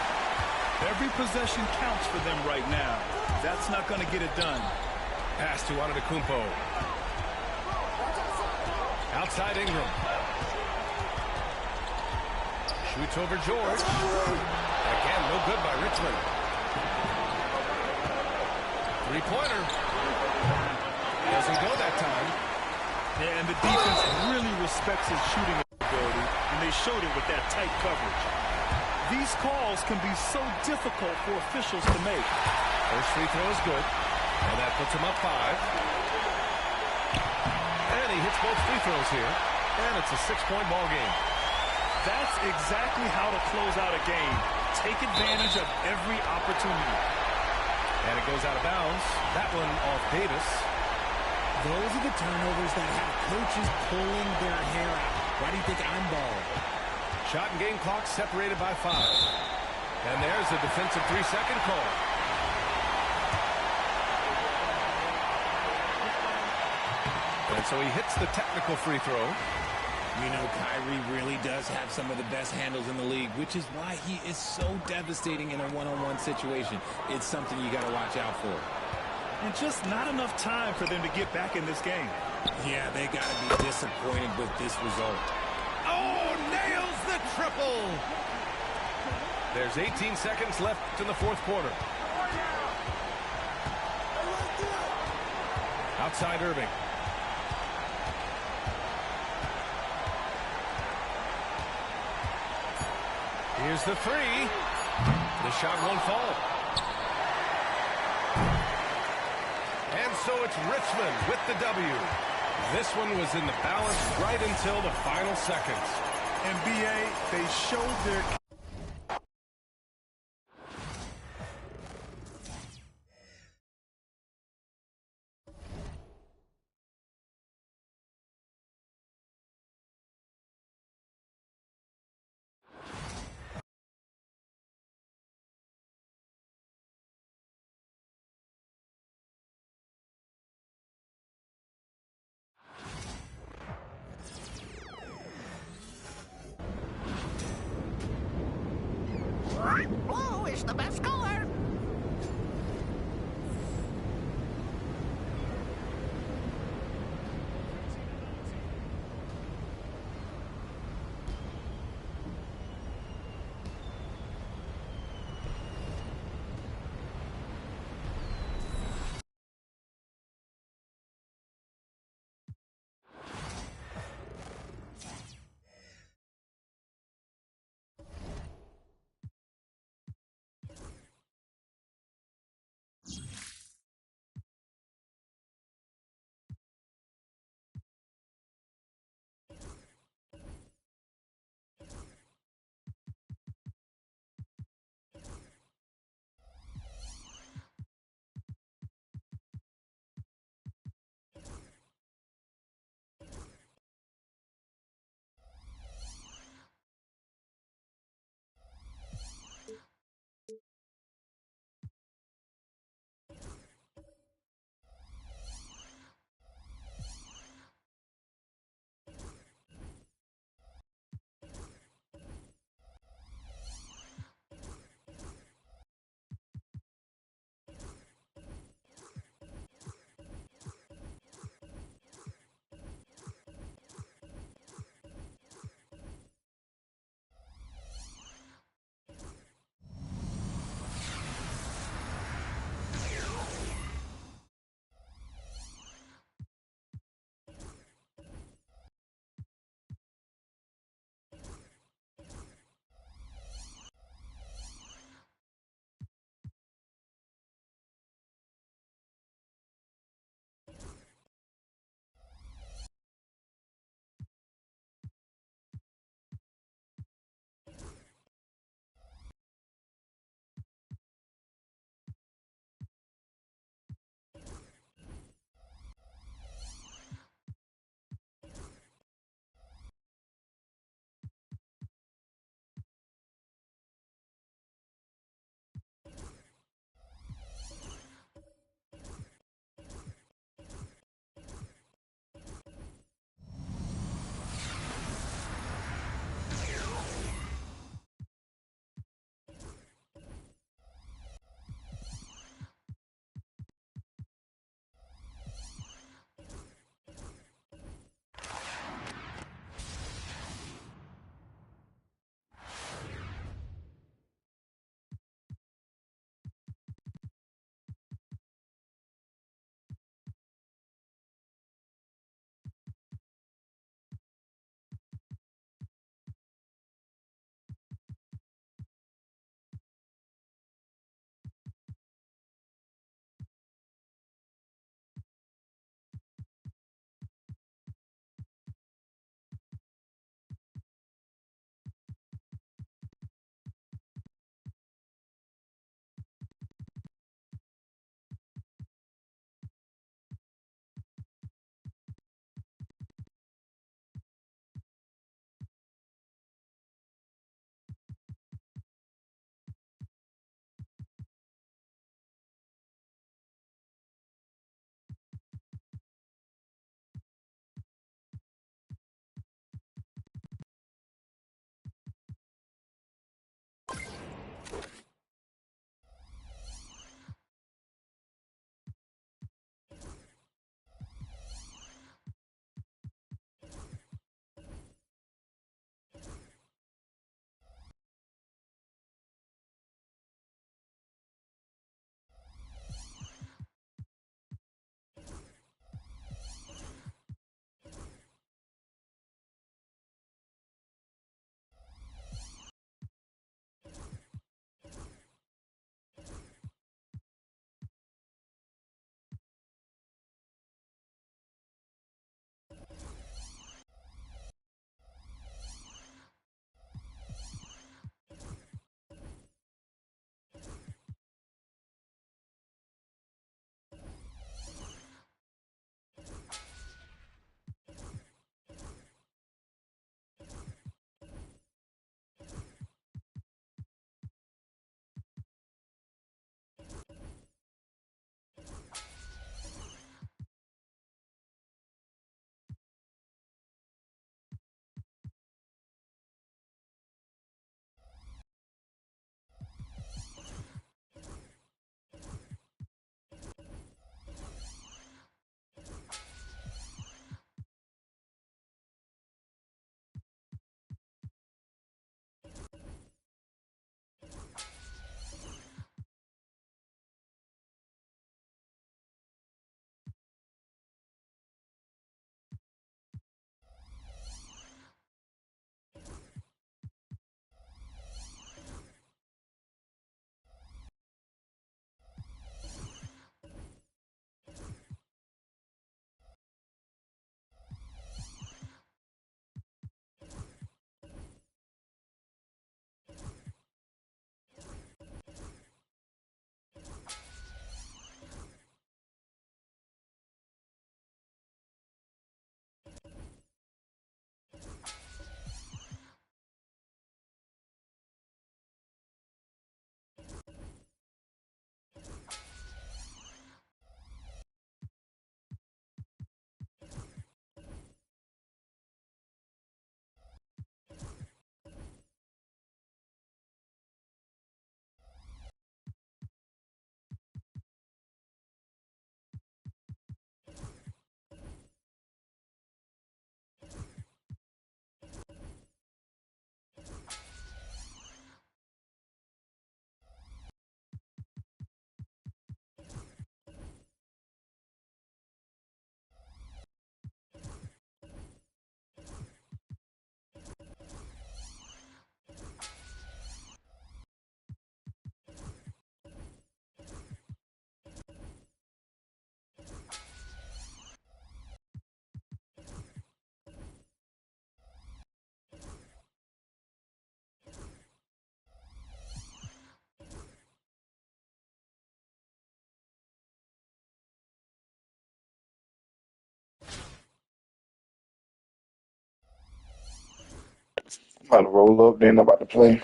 Every possession counts for them right now. That's not going to get it done. Pass to Antetokounmpo. Outside Ingram. Shoots over George. Again, no good by Richmond. Three-pointer. Doesn't go that time. Yeah, and the defense really respects his shooting ability, and they showed it with that tight coverage. These calls can be so difficult for officials to make. First free throw is good, and that puts him up 5. And he hits both free throws here, and it's a 6-point ball game. That's exactly how to close out a game. Take advantage of every opportunity. And it goes out of bounds. That one off Davis. Those are the turnovers that have coaches pulling their hair out. Why do you think I'm balling? Shot and game clock separated by 5. And there's a defensive 3-second call. And so he hits the technical free throw. You know, Kyrie really does have some of the best handles in the league, which is why he is so devastating in a one-on-one situation. It's something you got to watch out for. And just not enough time for them to get back in this game. Yeah, they got to be disappointed with this result. Oh, nails the triple. There's 18 seconds left in the fourth quarter. Outside Irving. Here's the three. The shot won't fall. And so it's Richmond with the W. This one was in the balance right until the final seconds. And B.A., they showed their... Blue is the best color. About to roll up, then I'm about to play.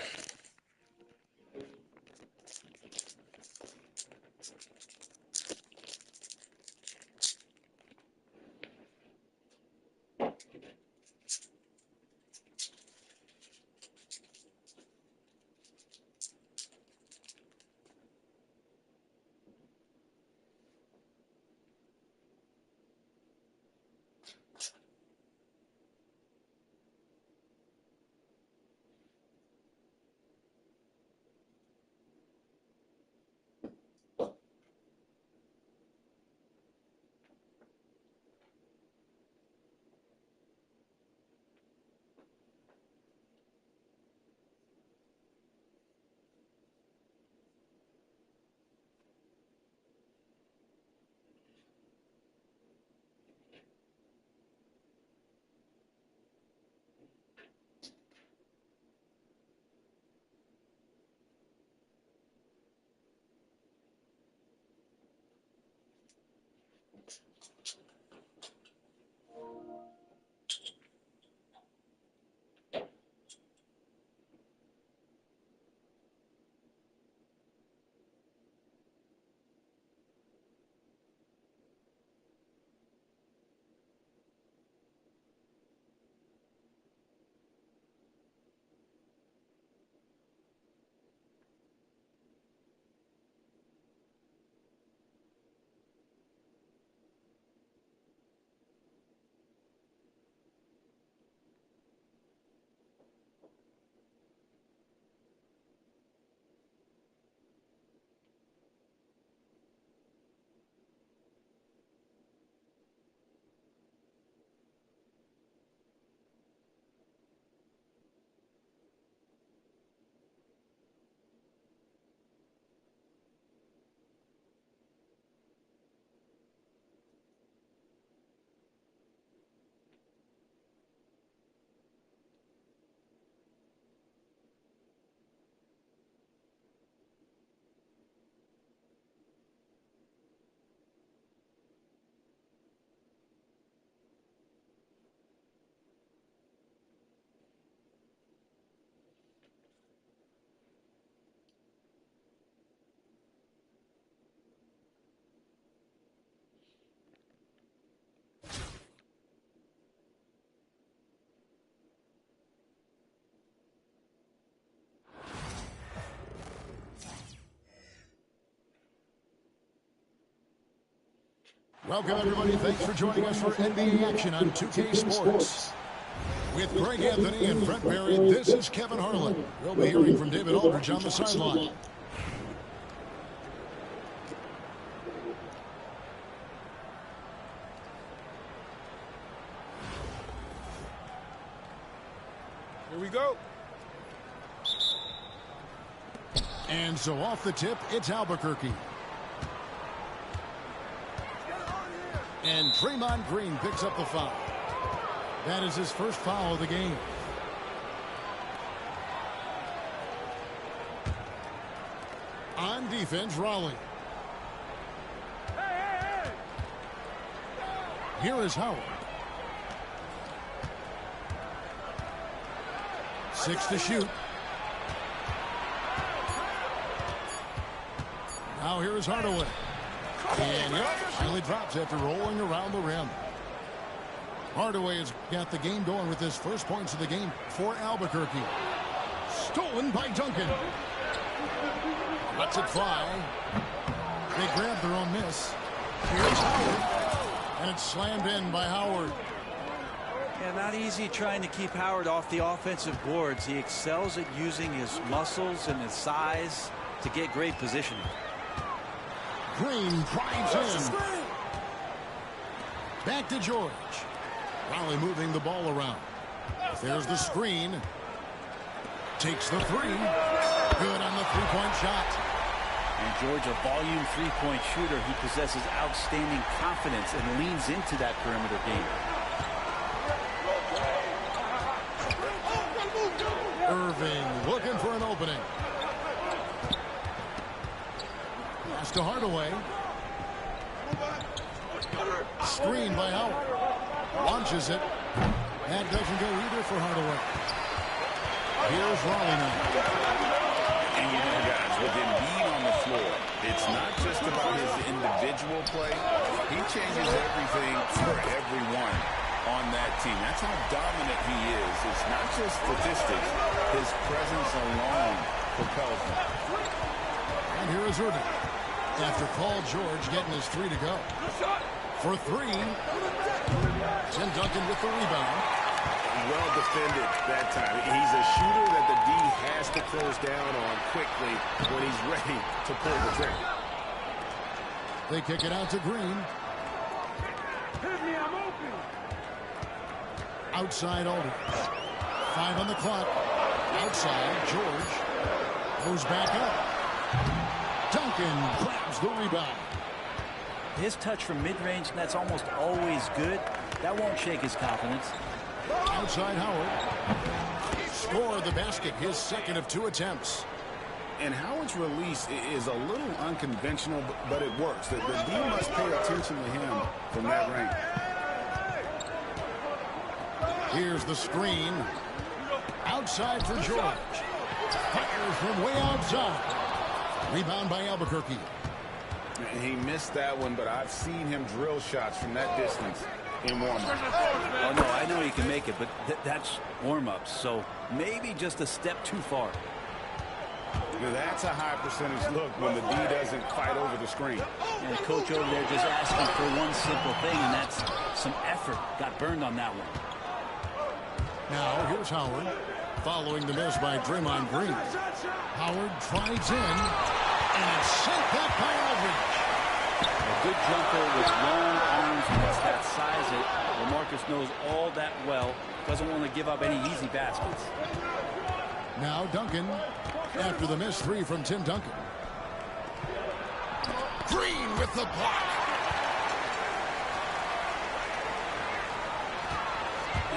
Welcome, everybody. Thanks for joining us for NBA action on 2K Sports. With Greg Anthony and Brent Barry, this is Kevin Harlan. We'll be hearing from David Aldridge on the sideline. Here we go. And so off the tip, it's Albuquerque. And Draymond Green picks up the foul. That is his first foul of the game. On defense, Raleigh. Here is Howard. 6 to shoot. Now here is Hardaway. And yep, finally drops after rolling around the rim. Hardaway has got the game going with his first points of the game for Albuquerque. Stolen by Duncan. Lets it fly. They grab their own miss. Here's Howard. And it's slammed in by Howard. Yeah, not easy trying to keep Howard off the offensive boards. He excels at using his muscles and his size to get great positioning. Green drives in. Back to George. Raleigh moving the ball around. There's the screen. Takes the three. Good on the three-point shot. And George, a volume three-point shooter. He possesses outstanding confidence and leans into that perimeter game. Irving looking for an opening. Pass to Hardaway. Screen by Howard. Launches it. That doesn't go either for Hardaway. Here's Raleigh now. And you know, guys, with Embiid on the floor, it's not just about his individual play. He changes everything for everyone on that team. That's how dominant he is. It's not just statistics. His presence alone propels him. And here is Irving. After Paul George getting his 3 to go. For 3. Tim Duncan with the rebound. Well defended that time. He's a shooter that the D has to close down on quickly when he's ready to pull the trigger. They kick it out to Green. Outside Aldridge. 5 on the clock. Outside George. Goes back up. Duncan grabs the rebound. His touch from mid-range, that's almost always good. That won't shake his confidence. Outside Howard. Scored the basket, his second of 2 attempts. And Howard's release is a little unconventional, but it works. The D must pay attention to him from that range. Here's the screen. Outside for George. Fires from way outside. Rebound by Albuquerque. He missed that one, but I've seen him drill shots from that distance in warm-up. Oh, no, I know he can make it, but that's warm-ups, so maybe just a step too far. That's a high percentage look when the D doesn't fight over the screen. And the coach over there just asking for one simple thing, and that's some effort. Got burned on that one. Now, here's Howard. Following the miss by Draymond Green. Howard tries in, and it's sent back by Aldridge. A good jumper with long arms and has that size that LaMarcus knows all that well. Doesn't want to give up any easy baskets. Now Duncan, after the missed 3 from Tim Duncan. Green with the block.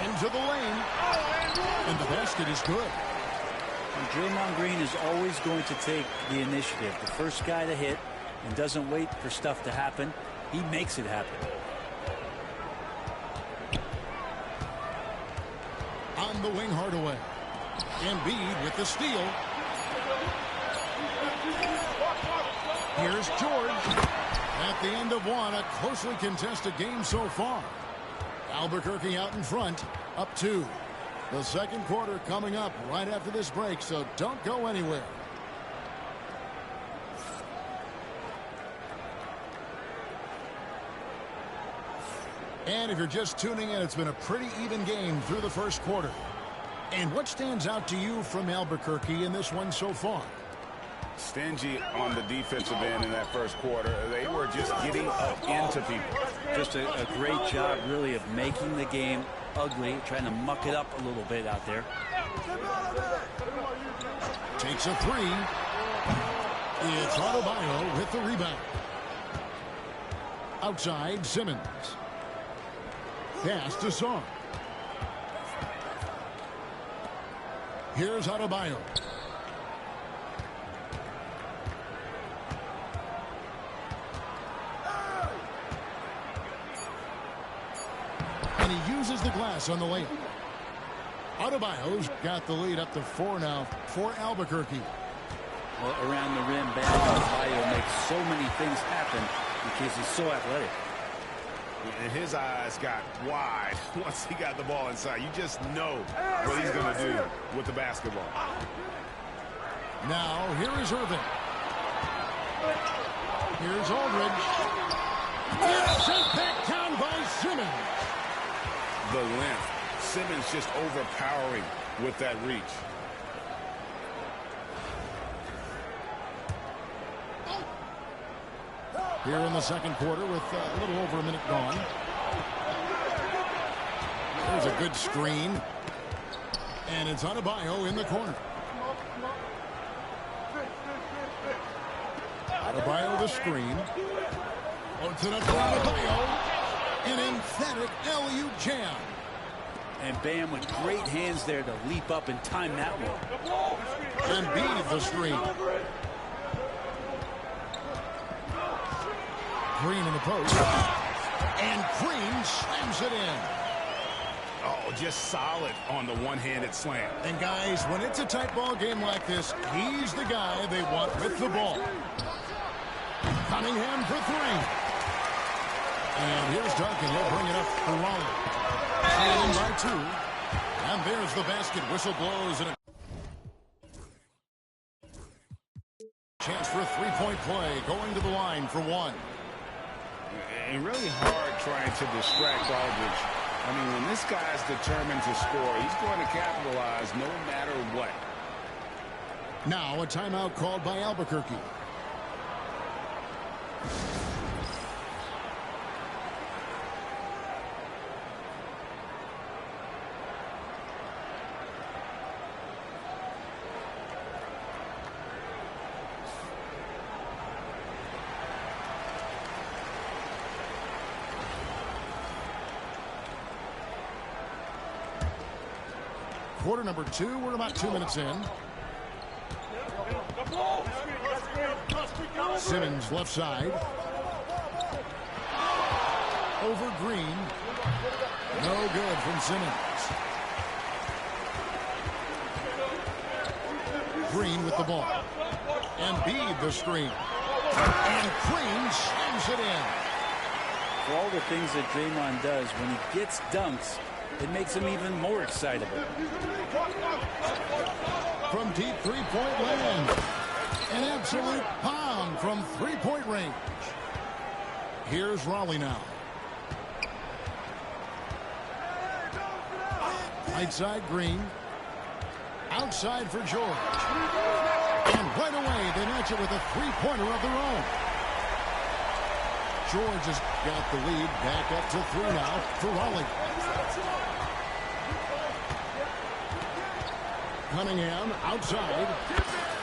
Into the lane. And the basket is good. And Draymond Green is always going to take the initiative. The first guy to hit and doesn't wait for stuff to happen. He makes it happen. On the wing, Hardaway. Embiid with the steal. Here's George. At the end of one, a closely contested game so far. Albuquerque out in front, up 2. The second quarter coming up right after this break, so don't go anywhere. And if you're just tuning in, it's been a pretty even game through the first quarter. And what stands out to you from Albuquerque in this one so far? Stingy on the defensive end in that first quarter. They were just getting up into people. Just a great job, really, of making the game ugly, trying to muck it up a little bit out there. Takes a 3. It's Adebayo with the rebound. Outside, Simmons. Pass to Song. Here's Adebayo. And he uses the glass on the layup. Adebayo's got the lead up to 4 now for Albuquerque. Well, around the rim, Adebayo makes so many things happen because he's so athletic. And his eyes got wide once he got the ball inside. You just know what he's going to do with the basketball. Now, here is Irving. Here's Aldridge. It's sent back down by Simmons. The length. Simmons just overpowering with that reach. Here in the second quarter with a little over a minute gone. There's a good screen. And it's Adebayo in the corner. Adebayo the screen. Puts it up for Adebayo. An emphatic LU jam. And Bam with great hands there to leap up and time that one. And beat the screen. Green in the post. And Green slams it in. Oh, just solid on the one-handed slam. And guys, when it's a tight ball game like this, he's the guy they want with the ball. Cunningham for three. And here's Duncan. He'll bring it up for Raleigh. Trailing by 2. And there's the basket. Whistle blows. And a chance for a three-point play. Going to the line for 1. And really hard trying to distract Aldridge. I mean, when this guy's determined to score, he's going to capitalize no matter what. Now a timeout called by Albuquerque. Quarter number 2. We're about 2 minutes in. Simmons left side. Over Green. No good from Simmons. Green with the ball. And Embiid the screen. And Green slams it in. For all the things that Draymond does, when he gets dunks, it makes him even more excitable. From deep three-point land. An absolute bomb from three-point range. Here's Raleigh now. Right side Green. Outside for George. And right away they match it with a three-pointer of their own. George has got the lead back up to 3 now for Raleigh. Cunningham outside.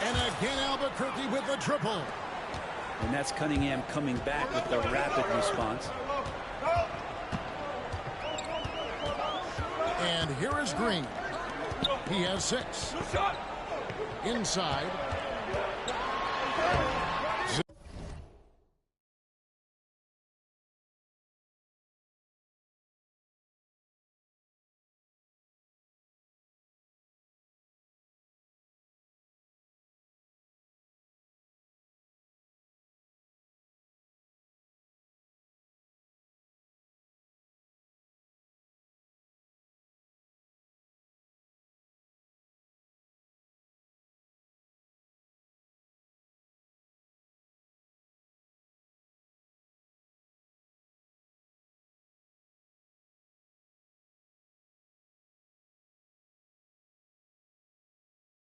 And again Albuquerque with the triple. And that's Cunningham coming back with the rapid response. And here is Green. He has 6. Inside.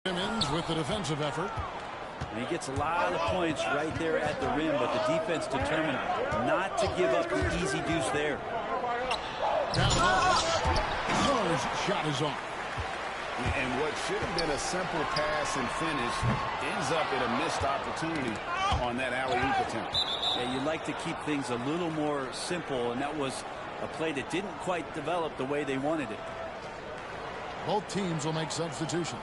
Simmons with the defensive effort. And he gets a lot of points right there at the rim, but the defense determined not to give up the easy deuce there. Miller's shot is off. And what should have been a simple pass and finish ends up in a missed opportunity on that alley-oop attempt. Yeah, you like to keep things a little more simple, and that was a play that didn't quite develop the way they wanted it. Both teams will make substitutions.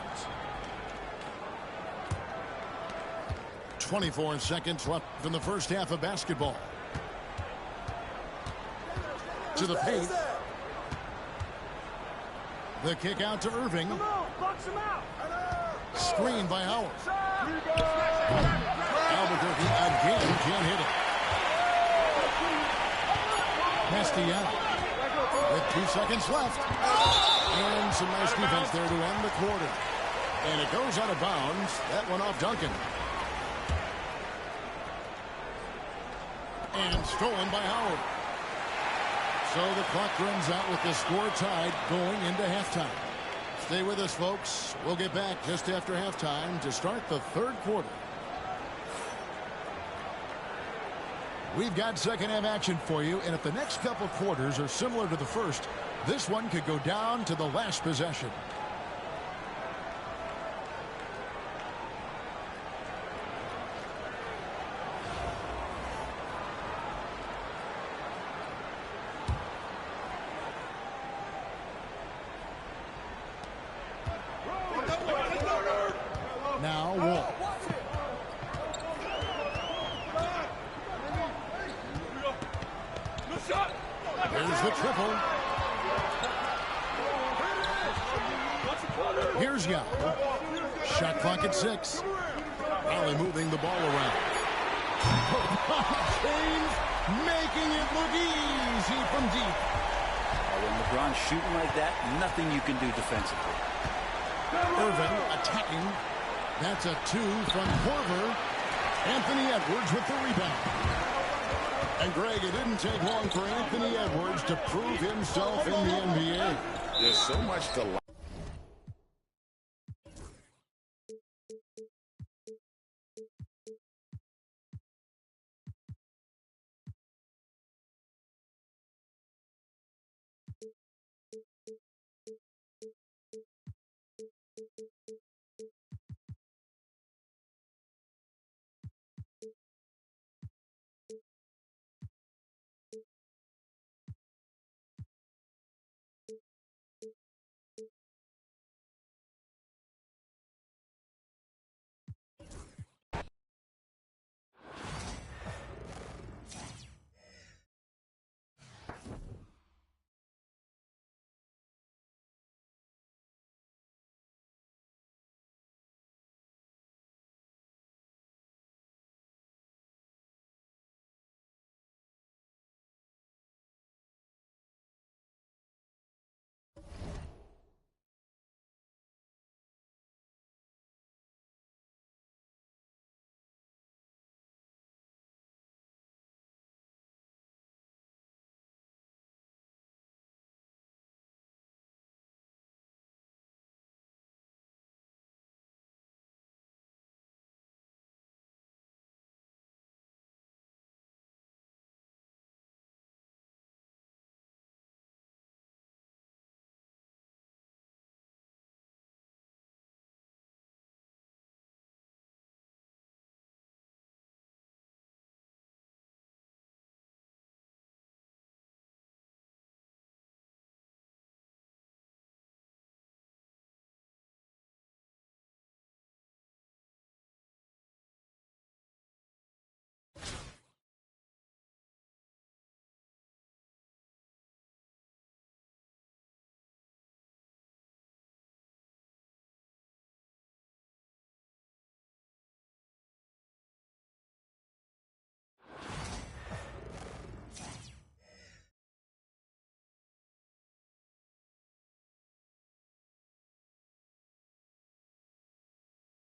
24 seconds left in the first half of basketball. To the paint. The kick out to Irving. Screen by Howard. Albuquerque again can't hit it. Castellano with 2 seconds left. And some nice defense there to end the quarter. And it goes out of bounds. That one off Duncan. And stolen by Howard. So the clock runs out with the score tied going into halftime. Stay with us, folks. We'll get back just after halftime to start the third quarter. We've got second half action for you, and if the next couple quarters are similar to the first, this one could go down to the last possession. Now Wolf. There's the triple. Here's Yao. Shot clock at 6. Raleigh moving the ball around. James making it look easy from deep. When LeBron's shooting like that, nothing you can do defensively. Irvin attacking. That's a 2 from Korver. Anthony Edwards with the rebound. And Greg, it didn't take long for Anthony Edwards to prove himself in the NBA. There's so much to like.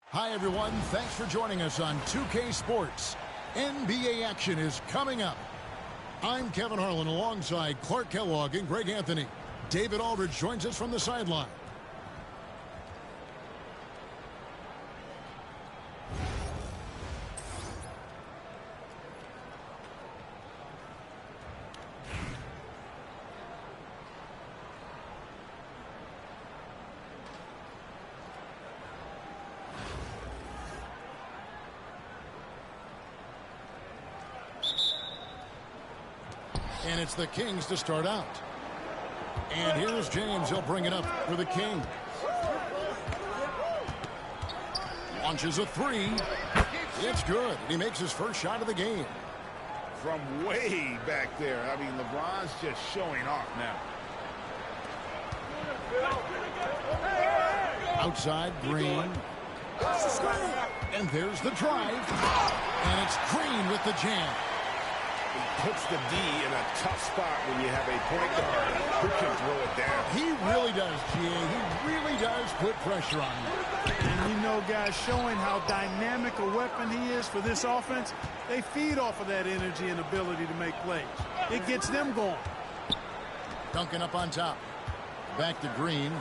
Hi, everyone. Thanks for joining us on 2K Sports. NBA action is coming up. I'm Kevin Harlan alongside Clark Kellogg and Greg Anthony. David Aldridge joins us from the sideline. And it's the Kings to start out. And here's James. He'll bring it up for the Kings. Launches a 3. It's good. He makes his first shot of the game. From way back there. I mean, LeBron's just showing off now. Outside, Green. And there's the drive. And it's Green with the jam. He puts the D in a tough spot when you have a point guard who can throw it down. He really does, G.A. He really does put pressure on him. And you know, guys, showing how dynamic a weapon he is for this offense, they feed off of that energy and ability to make plays. It gets them going. Duncan up on top. Back to Green.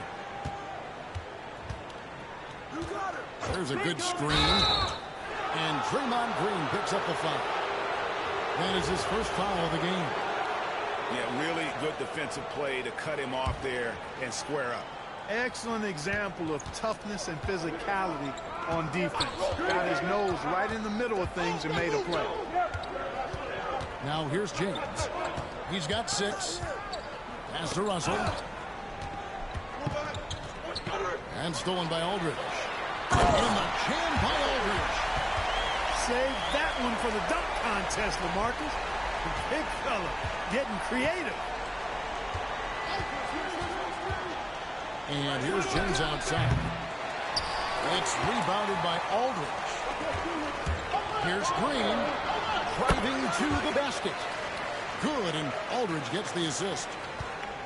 There's a good screen. And Draymond Green picks up the foul. That is his first foul of the game. Yeah, really good defensive play to cut him off there and square up. Excellent example of toughness and physicality on defense. Got his nose right in the middle of things and made a play. Now here's James. He's got 6. Pass to Russell. And stolen by Aldridge. In the jam by Aldridge. Save that one for the dunk contest, LaMarcus. Big fella getting creative. And here's James outside. It's rebounded by Aldridge. Here's Green, driving to the basket. Good, and Aldridge gets the assist.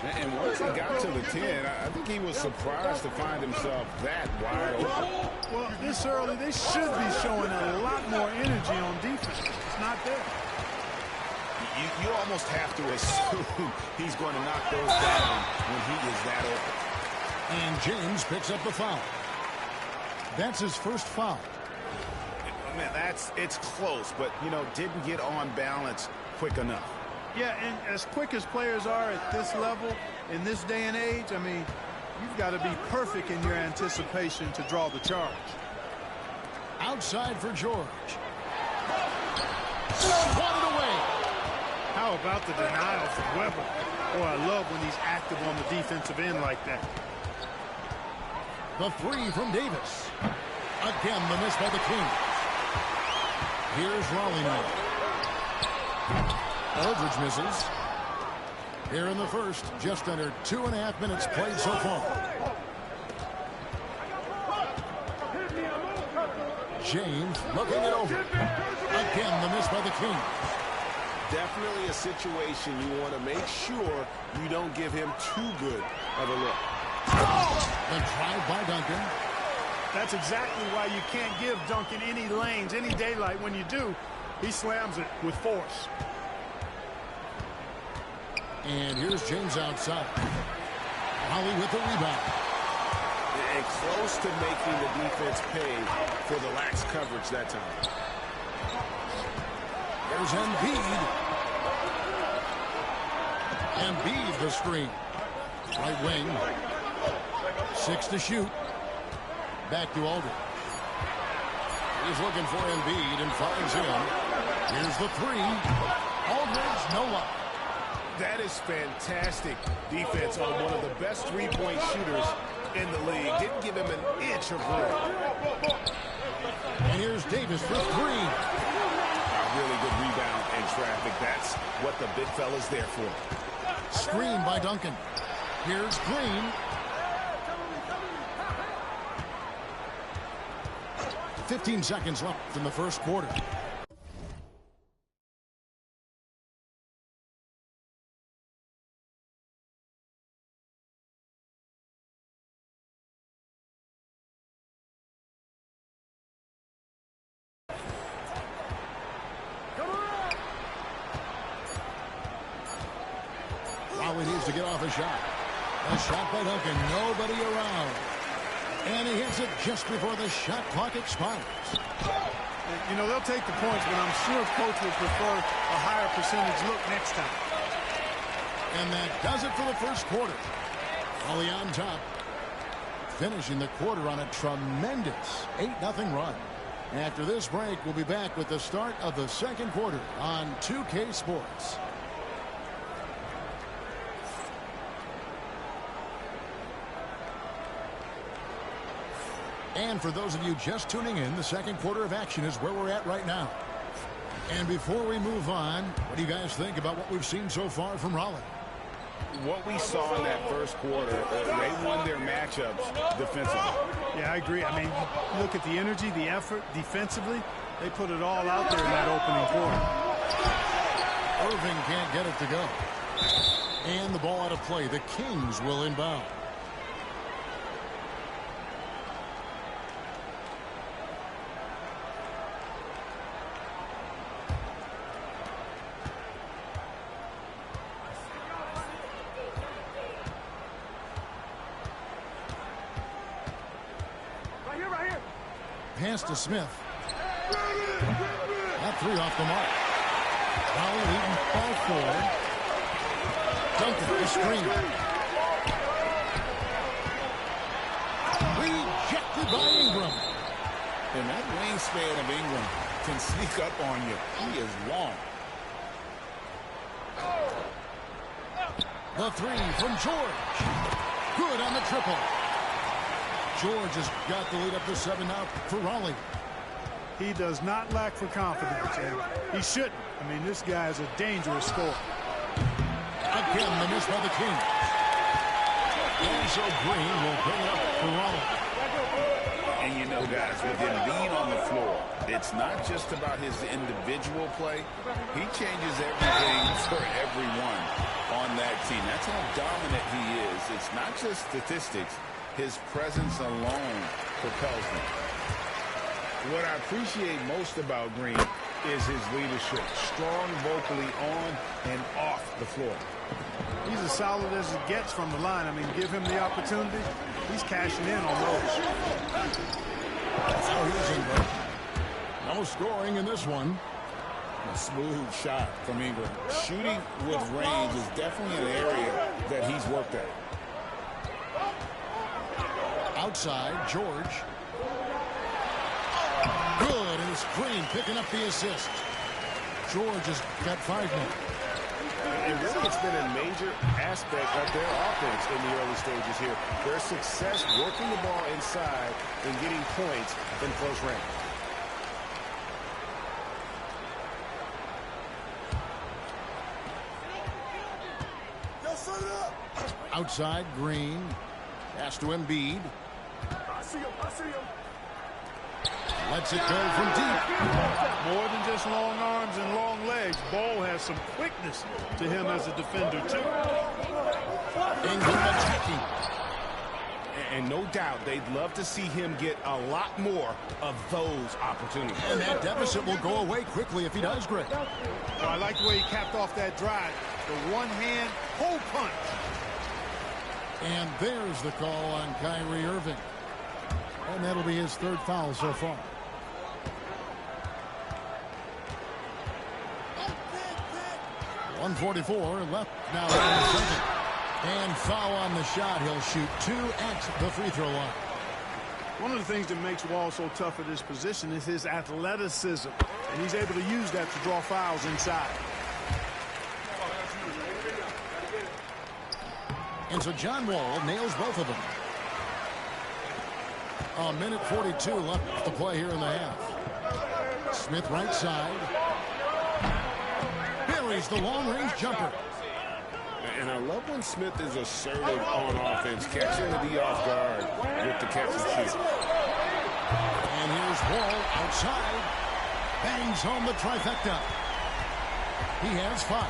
And once he got to the 10, I think he was surprised to find himself that wide open. Well, this early, they should be showing a lot more energy on defense. It's not there. You almost have to assume he's going to knock those down when he is that open. And James picks up the foul. That's his first foul. Man, it's close, but, didn't get on balance quick enough. Yeah, and as quick as players are at this level, in this day and age, I mean, you've got to be perfect in your anticipation to draw the charge. Outside for George. Swatted away. How about the denial from Weber? Boy, I love when he's active on the defensive end like that. The three from Davis. Again, the miss by the Kings. Here's Raleigh now. Aldridge misses. Here in the first, just under 2.5 minutes played so far. James looking it over. Again, the miss by the Kings. Definitely a situation you want to make sure you don't give him too good of a look. The drive by Duncan. That's exactly why you can't give Duncan any lanes, any daylight. When you do, he slams it with force. And here's James outside. Holly with the rebound. And close to making the defense pay for the lax coverage that time. There's Embiid. Embiid the screen. Right wing. 6 to shoot. Back to Aldridge. He's looking for Embiid and finds him. Here's the three. Aldridge, no luck. That is fantastic defense on one of the best three-point shooters in the league. Didn't give him an inch of room. And here's Davis for three. A really good rebound in traffic. That's what the big fella's there for. Screen by Duncan. Here's Green. 15 seconds left in the first quarter. Raleigh needs to get off a shot. A shot by Duncan. Nobody around. And he hits it just before the shot clock expires. You know, they'll take the points, but I'm sure coach will prefer a higher percentage look next time. And that does it for the first quarter. Raleigh on top. Finishing the quarter on a tremendous 8-0 run. After this break, we'll be back with the start of the second quarter on 2K Sports. And for those of you just tuning in, the second quarter of action is where we're at right now. And before we move on, what do you guys think about what we've seen so far from Raleigh? What we saw in that first quarter, they won their matchups defensively. Yeah, I agree. I mean, look at the energy, the effort defensively. They put it all out there in that opening quarter. Irving can't get it to go. And the ball out of play. The Kings will inbound. Pass to Smith. That three off the mark. Raleigh leading by 4. Duncan the screen. Rejected by Ingram. And that wingspan of Ingram can sneak up on you. He is long. The three from George. Good on the triple. George has got the lead up to 7 now for Raleigh. He does not lack for confidence, and he shouldn't. I mean, this guy is a dangerous scorer. Again, the miss by the Kings. And so Green will bring it up for Raleigh. And guys, with Embiid on the floor, it's not just about his individual play. He changes everything for everyone on that team. That's how dominant he is. It's not just statistics. His presence alone propels them. What I appreciate most about Green is his leadership. Strong vocally on and off the floor. He's as solid as it gets from the line. I mean, give him the opportunity. He's cashing in on those. No scoring in this one. A smooth shot from Ingram. Shooting with range is definitely an area that he's worked at. Outside, George. Good, and it's Green picking up the assist. George has got 5 now. And really, it's been a major aspect of their offense in the early stages here. Their success working the ball inside and getting points in close range. Outside, Green. Pass to Embiid. I see him. Lets it go from deep. More than just long arms and long legs. Ball has some quickness to him as a defender, too. Ingram attacking. And no doubt they'd love to see him get a lot more of those opportunities. And that deficit will go away quickly if he does, Greg. I like the way he capped off that drive. The one-hand hole punch. And there's the call on Kyrie Irving. And that'll be his 3rd foul so far. .144 left now in the second. And foul on the shot. He'll shoot 2 at the free throw line. One of the things that makes Wall so tough at this position is his athleticism. And he's able to use that to draw fouls inside. And so John Wall nails both of them. A minute 42 left to play here in the half. Smith right side. Buries the long-range jumper. And I love when Smith is assertive on offense, catching the off guard with the catch and shoot. And here's Wall outside. Bangs home the trifecta. He has 5.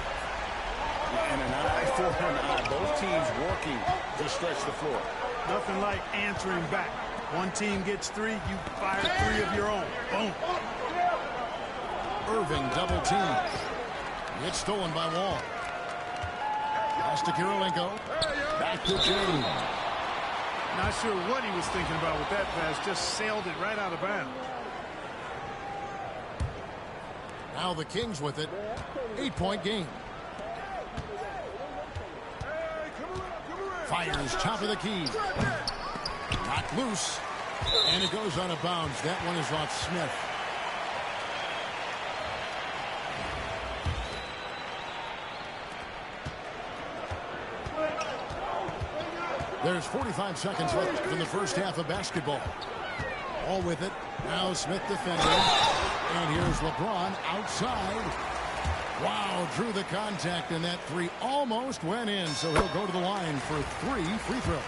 And an eye for an eye. Both teams working to stretch the floor. Nothing like answering back. One team gets 3, you fire 3 of your own. Boom. Irving double team. It's stolen by Wall. Pass to Kirilenko. Back to James. Not sure what he was thinking about with that pass. Just sailed it right out of bounds. Now the Kings with it. 8-point game. Fires top of the key. Knocked loose. And it goes out of bounds. That one is off Smith. There's 45 seconds left in the first half of basketball. All with it. Now Smith defending. And here's LeBron outside. Wow, drew the contact, and that 3 almost went in, so he'll go to the line for 3 free throws.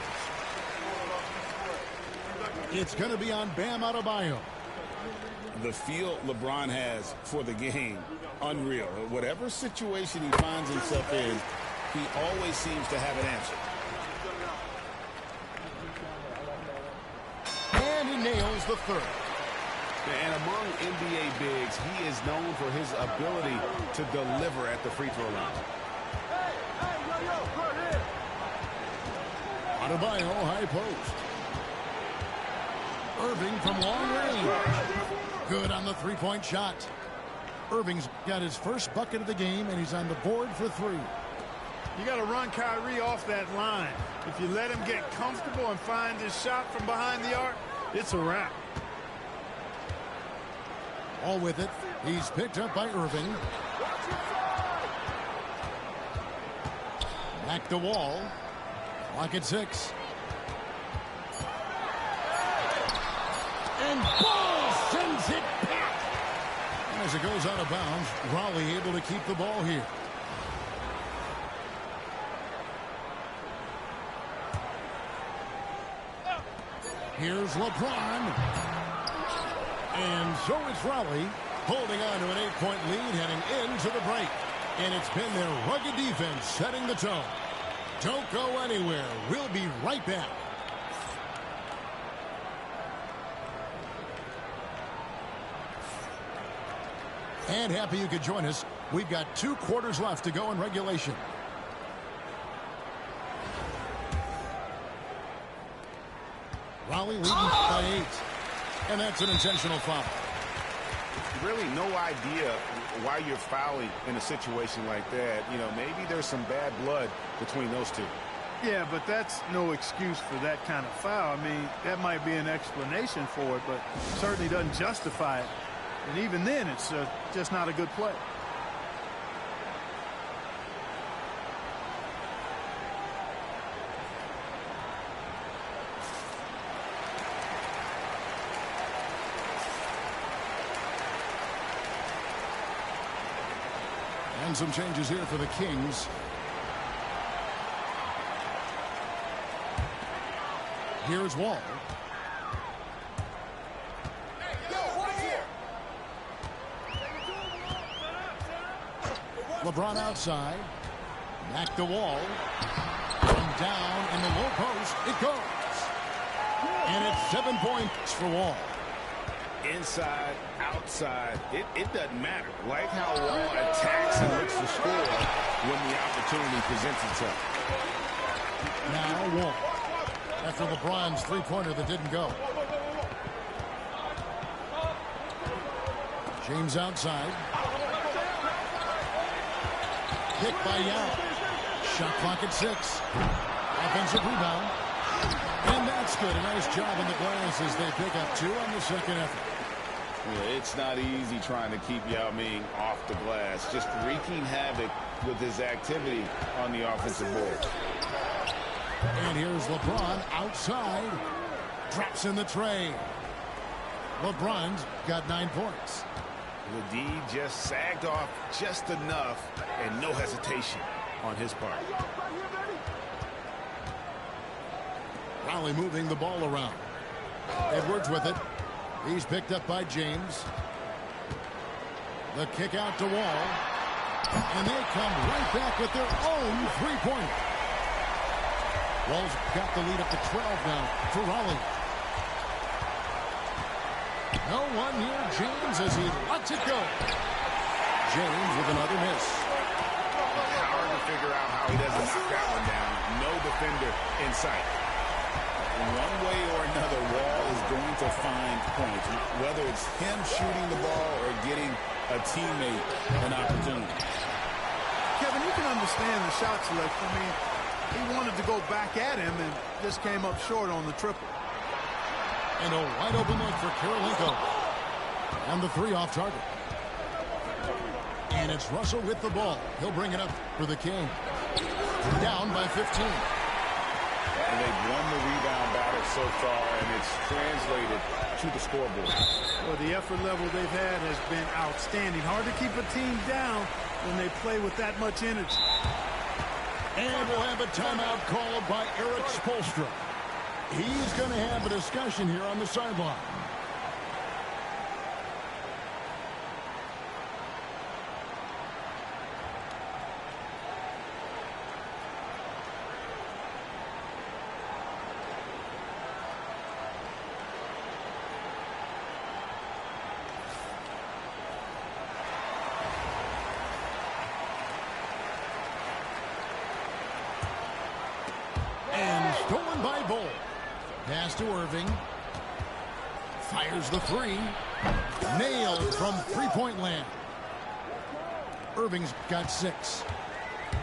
It's going to be on Bam Adebayo. The feel LeBron has for the game, unreal. Whatever situation he finds himself in, he always seems to have an answer. And he nails the 3rd. And among NBA bigs, he is known for his ability to deliver at the free throw line. Adebayo high post. Irving from long range. Good on the 3-point shot. Irving's got his first bucket of the game, and he's on the board for 3. You got to run Kyrie off that line. If you let him get comfortable and find his shot from behind the arc, it's a wrap. All with it. He's picked up by Irving. Back to Wall. Clock at 6. And Ball sends it back. As it goes out of bounds, Raleigh able to keep the ball here. Here's LeBron. And so it's Raleigh holding on to an 8-point lead heading into the break. And it's been their rugged defense setting the tone. Don't go anywhere. We'll be right back. And happy you could join us. We've got 2 quarters left to go in regulation. Raleigh leading by 8. And that's an intentional foul. Really no idea why you're fouling in a situation like that. You know, maybe there's some bad blood between those two. Yeah, but that's no excuse for that kind of foul. I mean, that might be an explanation for it, but certainly doesn't justify it. And even then, it's just not a good play. And some changes here for the Kings. Here's Wall. LeBron outside. Back to Wall. And down in the low post it goes. And it's 7 points for Wall. Inside, outside, it doesn't matter. Like how Wall attacks and looks to score when the opportunity presents itself. Now Wall. After LeBron's three-pointer that didn't go. James outside. Pick by Yao. Shot clock at 6. Offensive rebound. And that's good. A nice job on the glass as they pick up 2 on the second effort. Yeah, it's not easy trying to keep Yao Ming off the glass. Just wreaking havoc with his activity on the offensive board. And here's LeBron outside. Drops in the tray. LeBron's got 9 points. The D just sagged off just enough and no hesitation on his part. Raleigh moving the ball around. Edwards with it. He's picked up by James. The kick out to Wall. And they come right back with their own three-pointer. Wall's got the lead up to 12 now for Raleigh. No one near James as he lets it go. James with another miss. Hard to figure out how he doesn't knock that one down. No defender in sight. One way or another, Wall is going to find points, whether it's him shooting the ball or getting a teammate an opportunity. Kevin, you can understand the shot selection. I mean, he wanted to go back at him and just came up short on the triple. And a wide open look for Karolinko. And the 3 off target. And it's Russell with the ball. He'll bring it up for the King. Down by 15. And they've won the rebound battle so far, and it's translated to the scoreboard. Well, the effort level they've had has been outstanding. Hard to keep a team down when they play with that much energy. And we'll have a timeout called by Eric Spoelstra. He's going to have a discussion here on the sideline. And stolen by Bull. Pass to Irving. Fires the 3. Nailed from three-point land. Irving's got 6.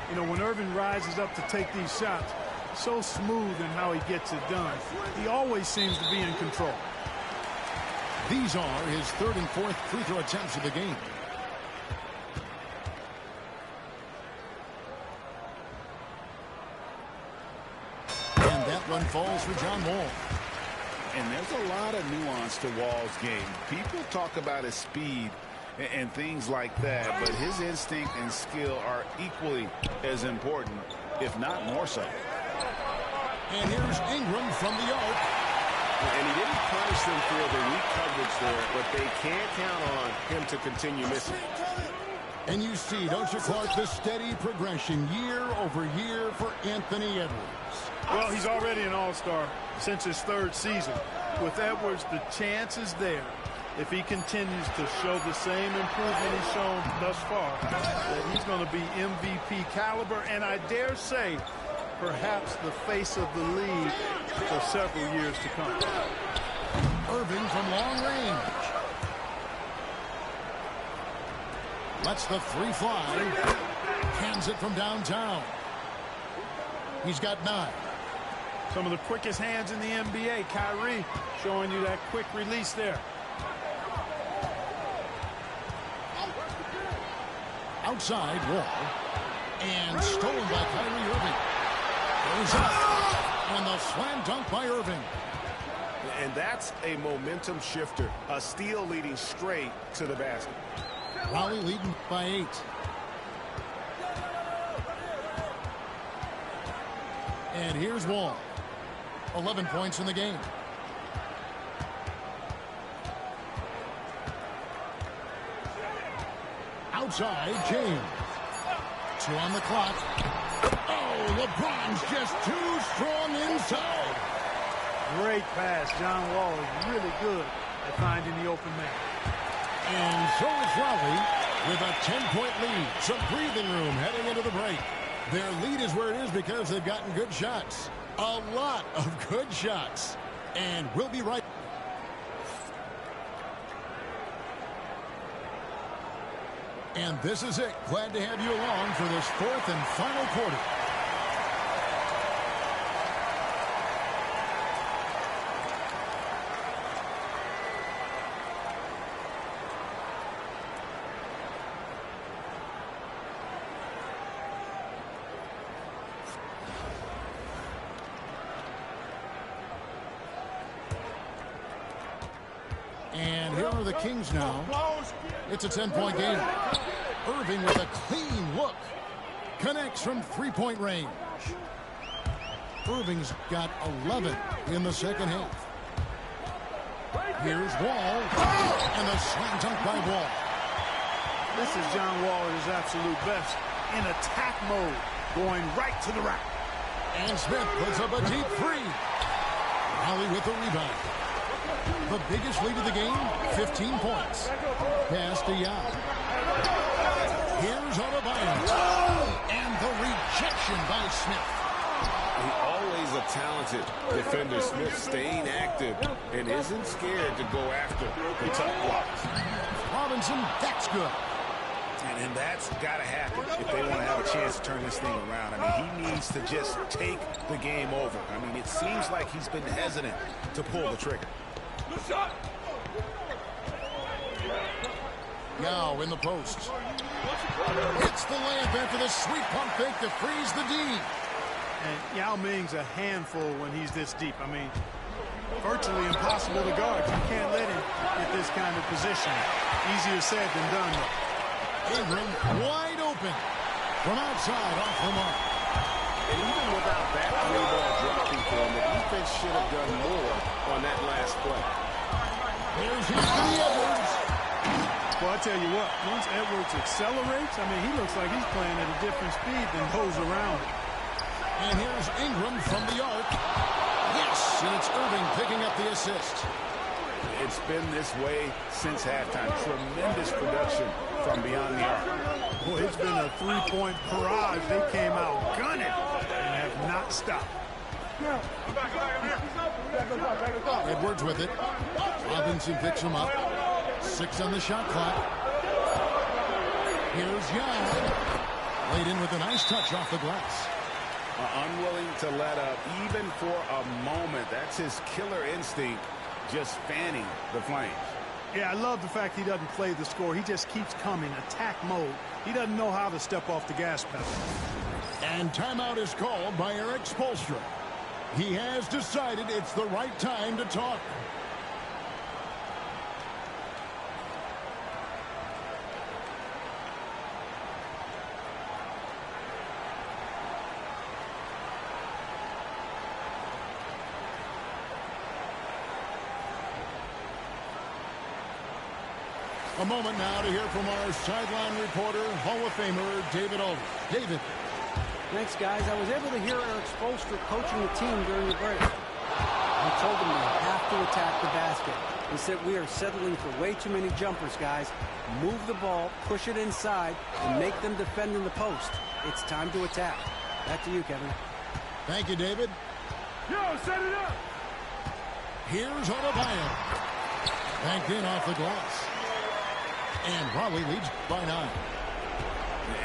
You know, when Irving rises up to take these shots, so smooth in how he gets it done. He always seems to be in control. These are his 3rd and 4th free throw attempts of the game. And that one falls for John Wall. And there's a lot of nuance to Wall's game. People talk about his speed and things like that, but his instinct and skill are equally as important, if not more so. And here's Ingram from the arc. And he didn't punish them for the weak coverage there, but they can't count on him to continue missing. And you see, don't you, Clark, the steady progression year over year for Anthony Edwards. Well, he's already an all-star since his 3rd season. With Edwards, the chance is there, if he continues to show the same improvement he's shown thus far, that he's going to be MVP caliber, and I dare say, perhaps the face of the league for several years to come. Irving from long range. Lets the 3 fly. Hands it from downtown. He's got 9. Some of the quickest hands in the NBA. Kyrie showing you that quick release there. Outside Wall. And stolen by Kyrie Irving. Goes up. And the slam dunk by Irving. And that's a momentum shifter. A steal leading straight to the basket. Raleigh leading by 8. And here's Wall. 11 points in the game. Outside, James. 2 on the clock. Oh, LeBron's just too strong inside. Great pass. John Wall is really good at finding the open man. And so is Raleigh with a 10-point lead. Some breathing room heading into the break. Their lead is where it is because they've gotten good shots. A lot of good shots. And we'll be right. And this is it. Glad to have you along for this 4th and final quarter. And here are the Kings now. It's a 10-point game. Irving with a clean look. Connects from 3-point range. Irving's got 11 in the second half. Here's Wall. And a slam dunk by Wall. This is John Wall at his absolute best. In attack mode. Going right to the rack. And Smith puts up a deep 3. Raleigh with the rebound. The biggest lead of the game, 15 points. Pass to Young. Here's Adebayo. And the rejection by Smith. Always a talented defender. Smith staying active and isn't scared to go after the tough blocks. Robinson, that's good. And that's got to happen if they want to have a chance to turn this thing around. I mean, he needs to just take the game over. I mean, it seems like he's been hesitant to pull the trigger. Now in the post. Hits the layup after the sweet pump fake to freeze the D. And Yao Ming's a handful when he's this deep. I mean, virtually impossible to guard. You can't let him get this kind of position. Easier said than done. Ingram wide open. From outside, off the mark. And even without that three ball dropping for him, the defense should have done more on that last play. Here's Anthony Edwards. Well, I tell you what, once Edwards accelerates, I mean, he looks like he's playing at a different speed than those around him. And here's Ingram from the arc. Yes, and it's Irving picking up the assist. It's been this way since halftime. Tremendous production from beyond the arc. Boy, it's been a three-point barrage. They came out gunning and have not stopped. Edwards with it. Robinson picks him up. 6 on the shot clock. Here's Young. Laid in with a nice touch off the glass. Unwilling to let up even for a moment. That's his killer instinct, just fanning the flames. Yeah, I love the fact he doesn't play the score. He just keeps coming, attack mode. He doesn't know how to step off the gas pedal. And timeout is called by Eric Spoelstra. He has decided it's the right time to talk. A moment now to hear from our sideline reporter, Hall of Famer David Aldridge. David. Thanks, guys. I was able to hear Eric Spoelstra coaching the team during the break. He told them they have to attack the basket. He said, we are settling for way too many jumpers, guys. Move the ball, push it inside, and make them defend in the post. It's time to attack. Back to you, Kevin. Thank you, David. Yo, set it up. Here's Adebayo. Banked in off the glass. And Raleigh leads by 9.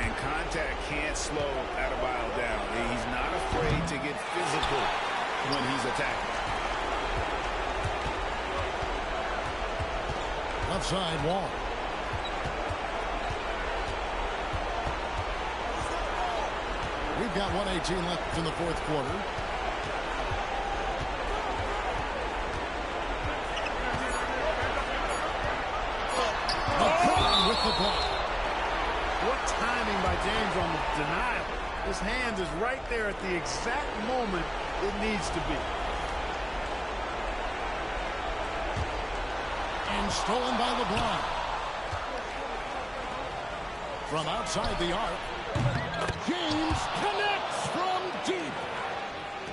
And contact can't slow Adebayo down. He's not afraid to get physical when he's attacking. Left side, Wall. We've got 1:18 left in the fourth quarter. LeBron with the block. What timing by James on the denial. His hand is right there at the exact moment it needs to be. And stolen by LeBron. From outside the arc, James connects from deep.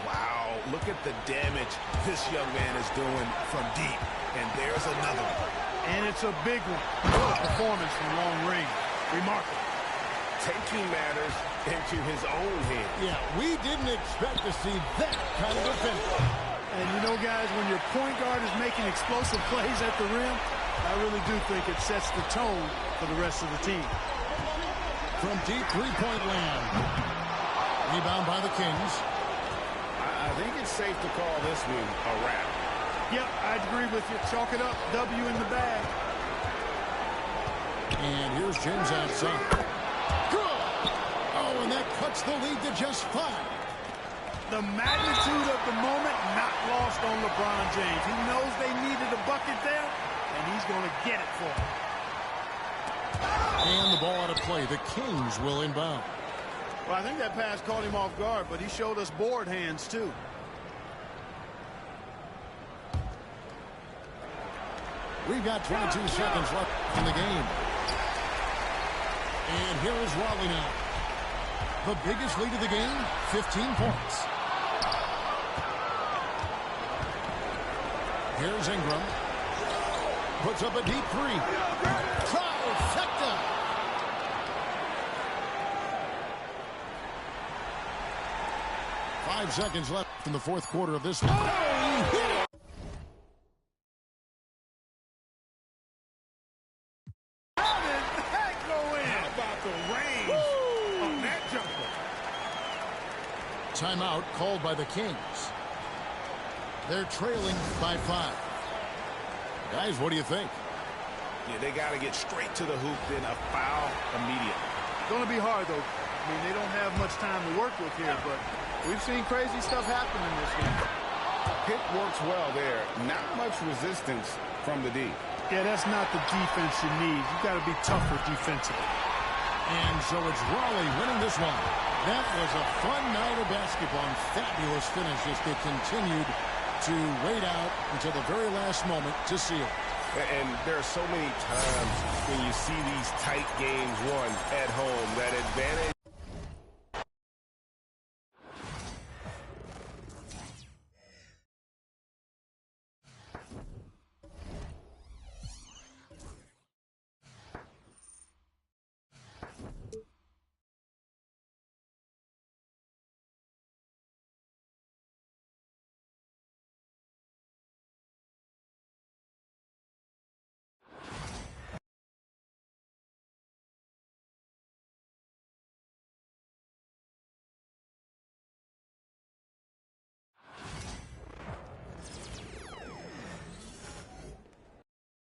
Wow, look at the damage this young man is doing from deep. And there's another one. And it's a big one. What a performance from long range. Remarkable. Taking matters into his own hand. Yeah, we didn't expect to see that kind of defense. And you know, guys, when your point guard is making explosive plays at the rim, I really do think it sets the tone for the rest of the team. From deep three-point land. Rebound by the Kings. I think it's safe to call this one a wrap. Yep, I'd agree with you. Chalk it up. W in the bag. And here's James outside. Good! Oh, and that cuts the lead to just 5. The magnitude of the moment not lost on LeBron James. He knows they needed a bucket there, and he's going to get it for them. And the ball out of play. The Kings will inbound. Well, I think that pass caught him off guard, but he showed us board hands, too. We've got 22 seconds left in the game. And here is Raleigh now. The biggest lead of the game, 15 points. Here's Ingram. Puts up a deep 3. Trifecta. Five seconds left in the fourth quarter of this one. Oh, he hit it. How did that go in? How about the range on that jumper? Timeout called by the Kings. They're trailing by 5. Guys, what do you think? Yeah, they got to get straight to the hoop, then a foul immediately. Going to be hard, though. I mean, they don't have much time to work with here, but we've seen crazy stuff happen in this game. Pick works well there. Not much resistance from the D. Yeah, that's not the defense you need. You got to be tougher defensively. And so it's Raleigh winning this one. That was a fun night of basketball and fabulous finish as they continued to wait out until the very last moment to seal. And there are so many times when you see these tight games won at home, that advantage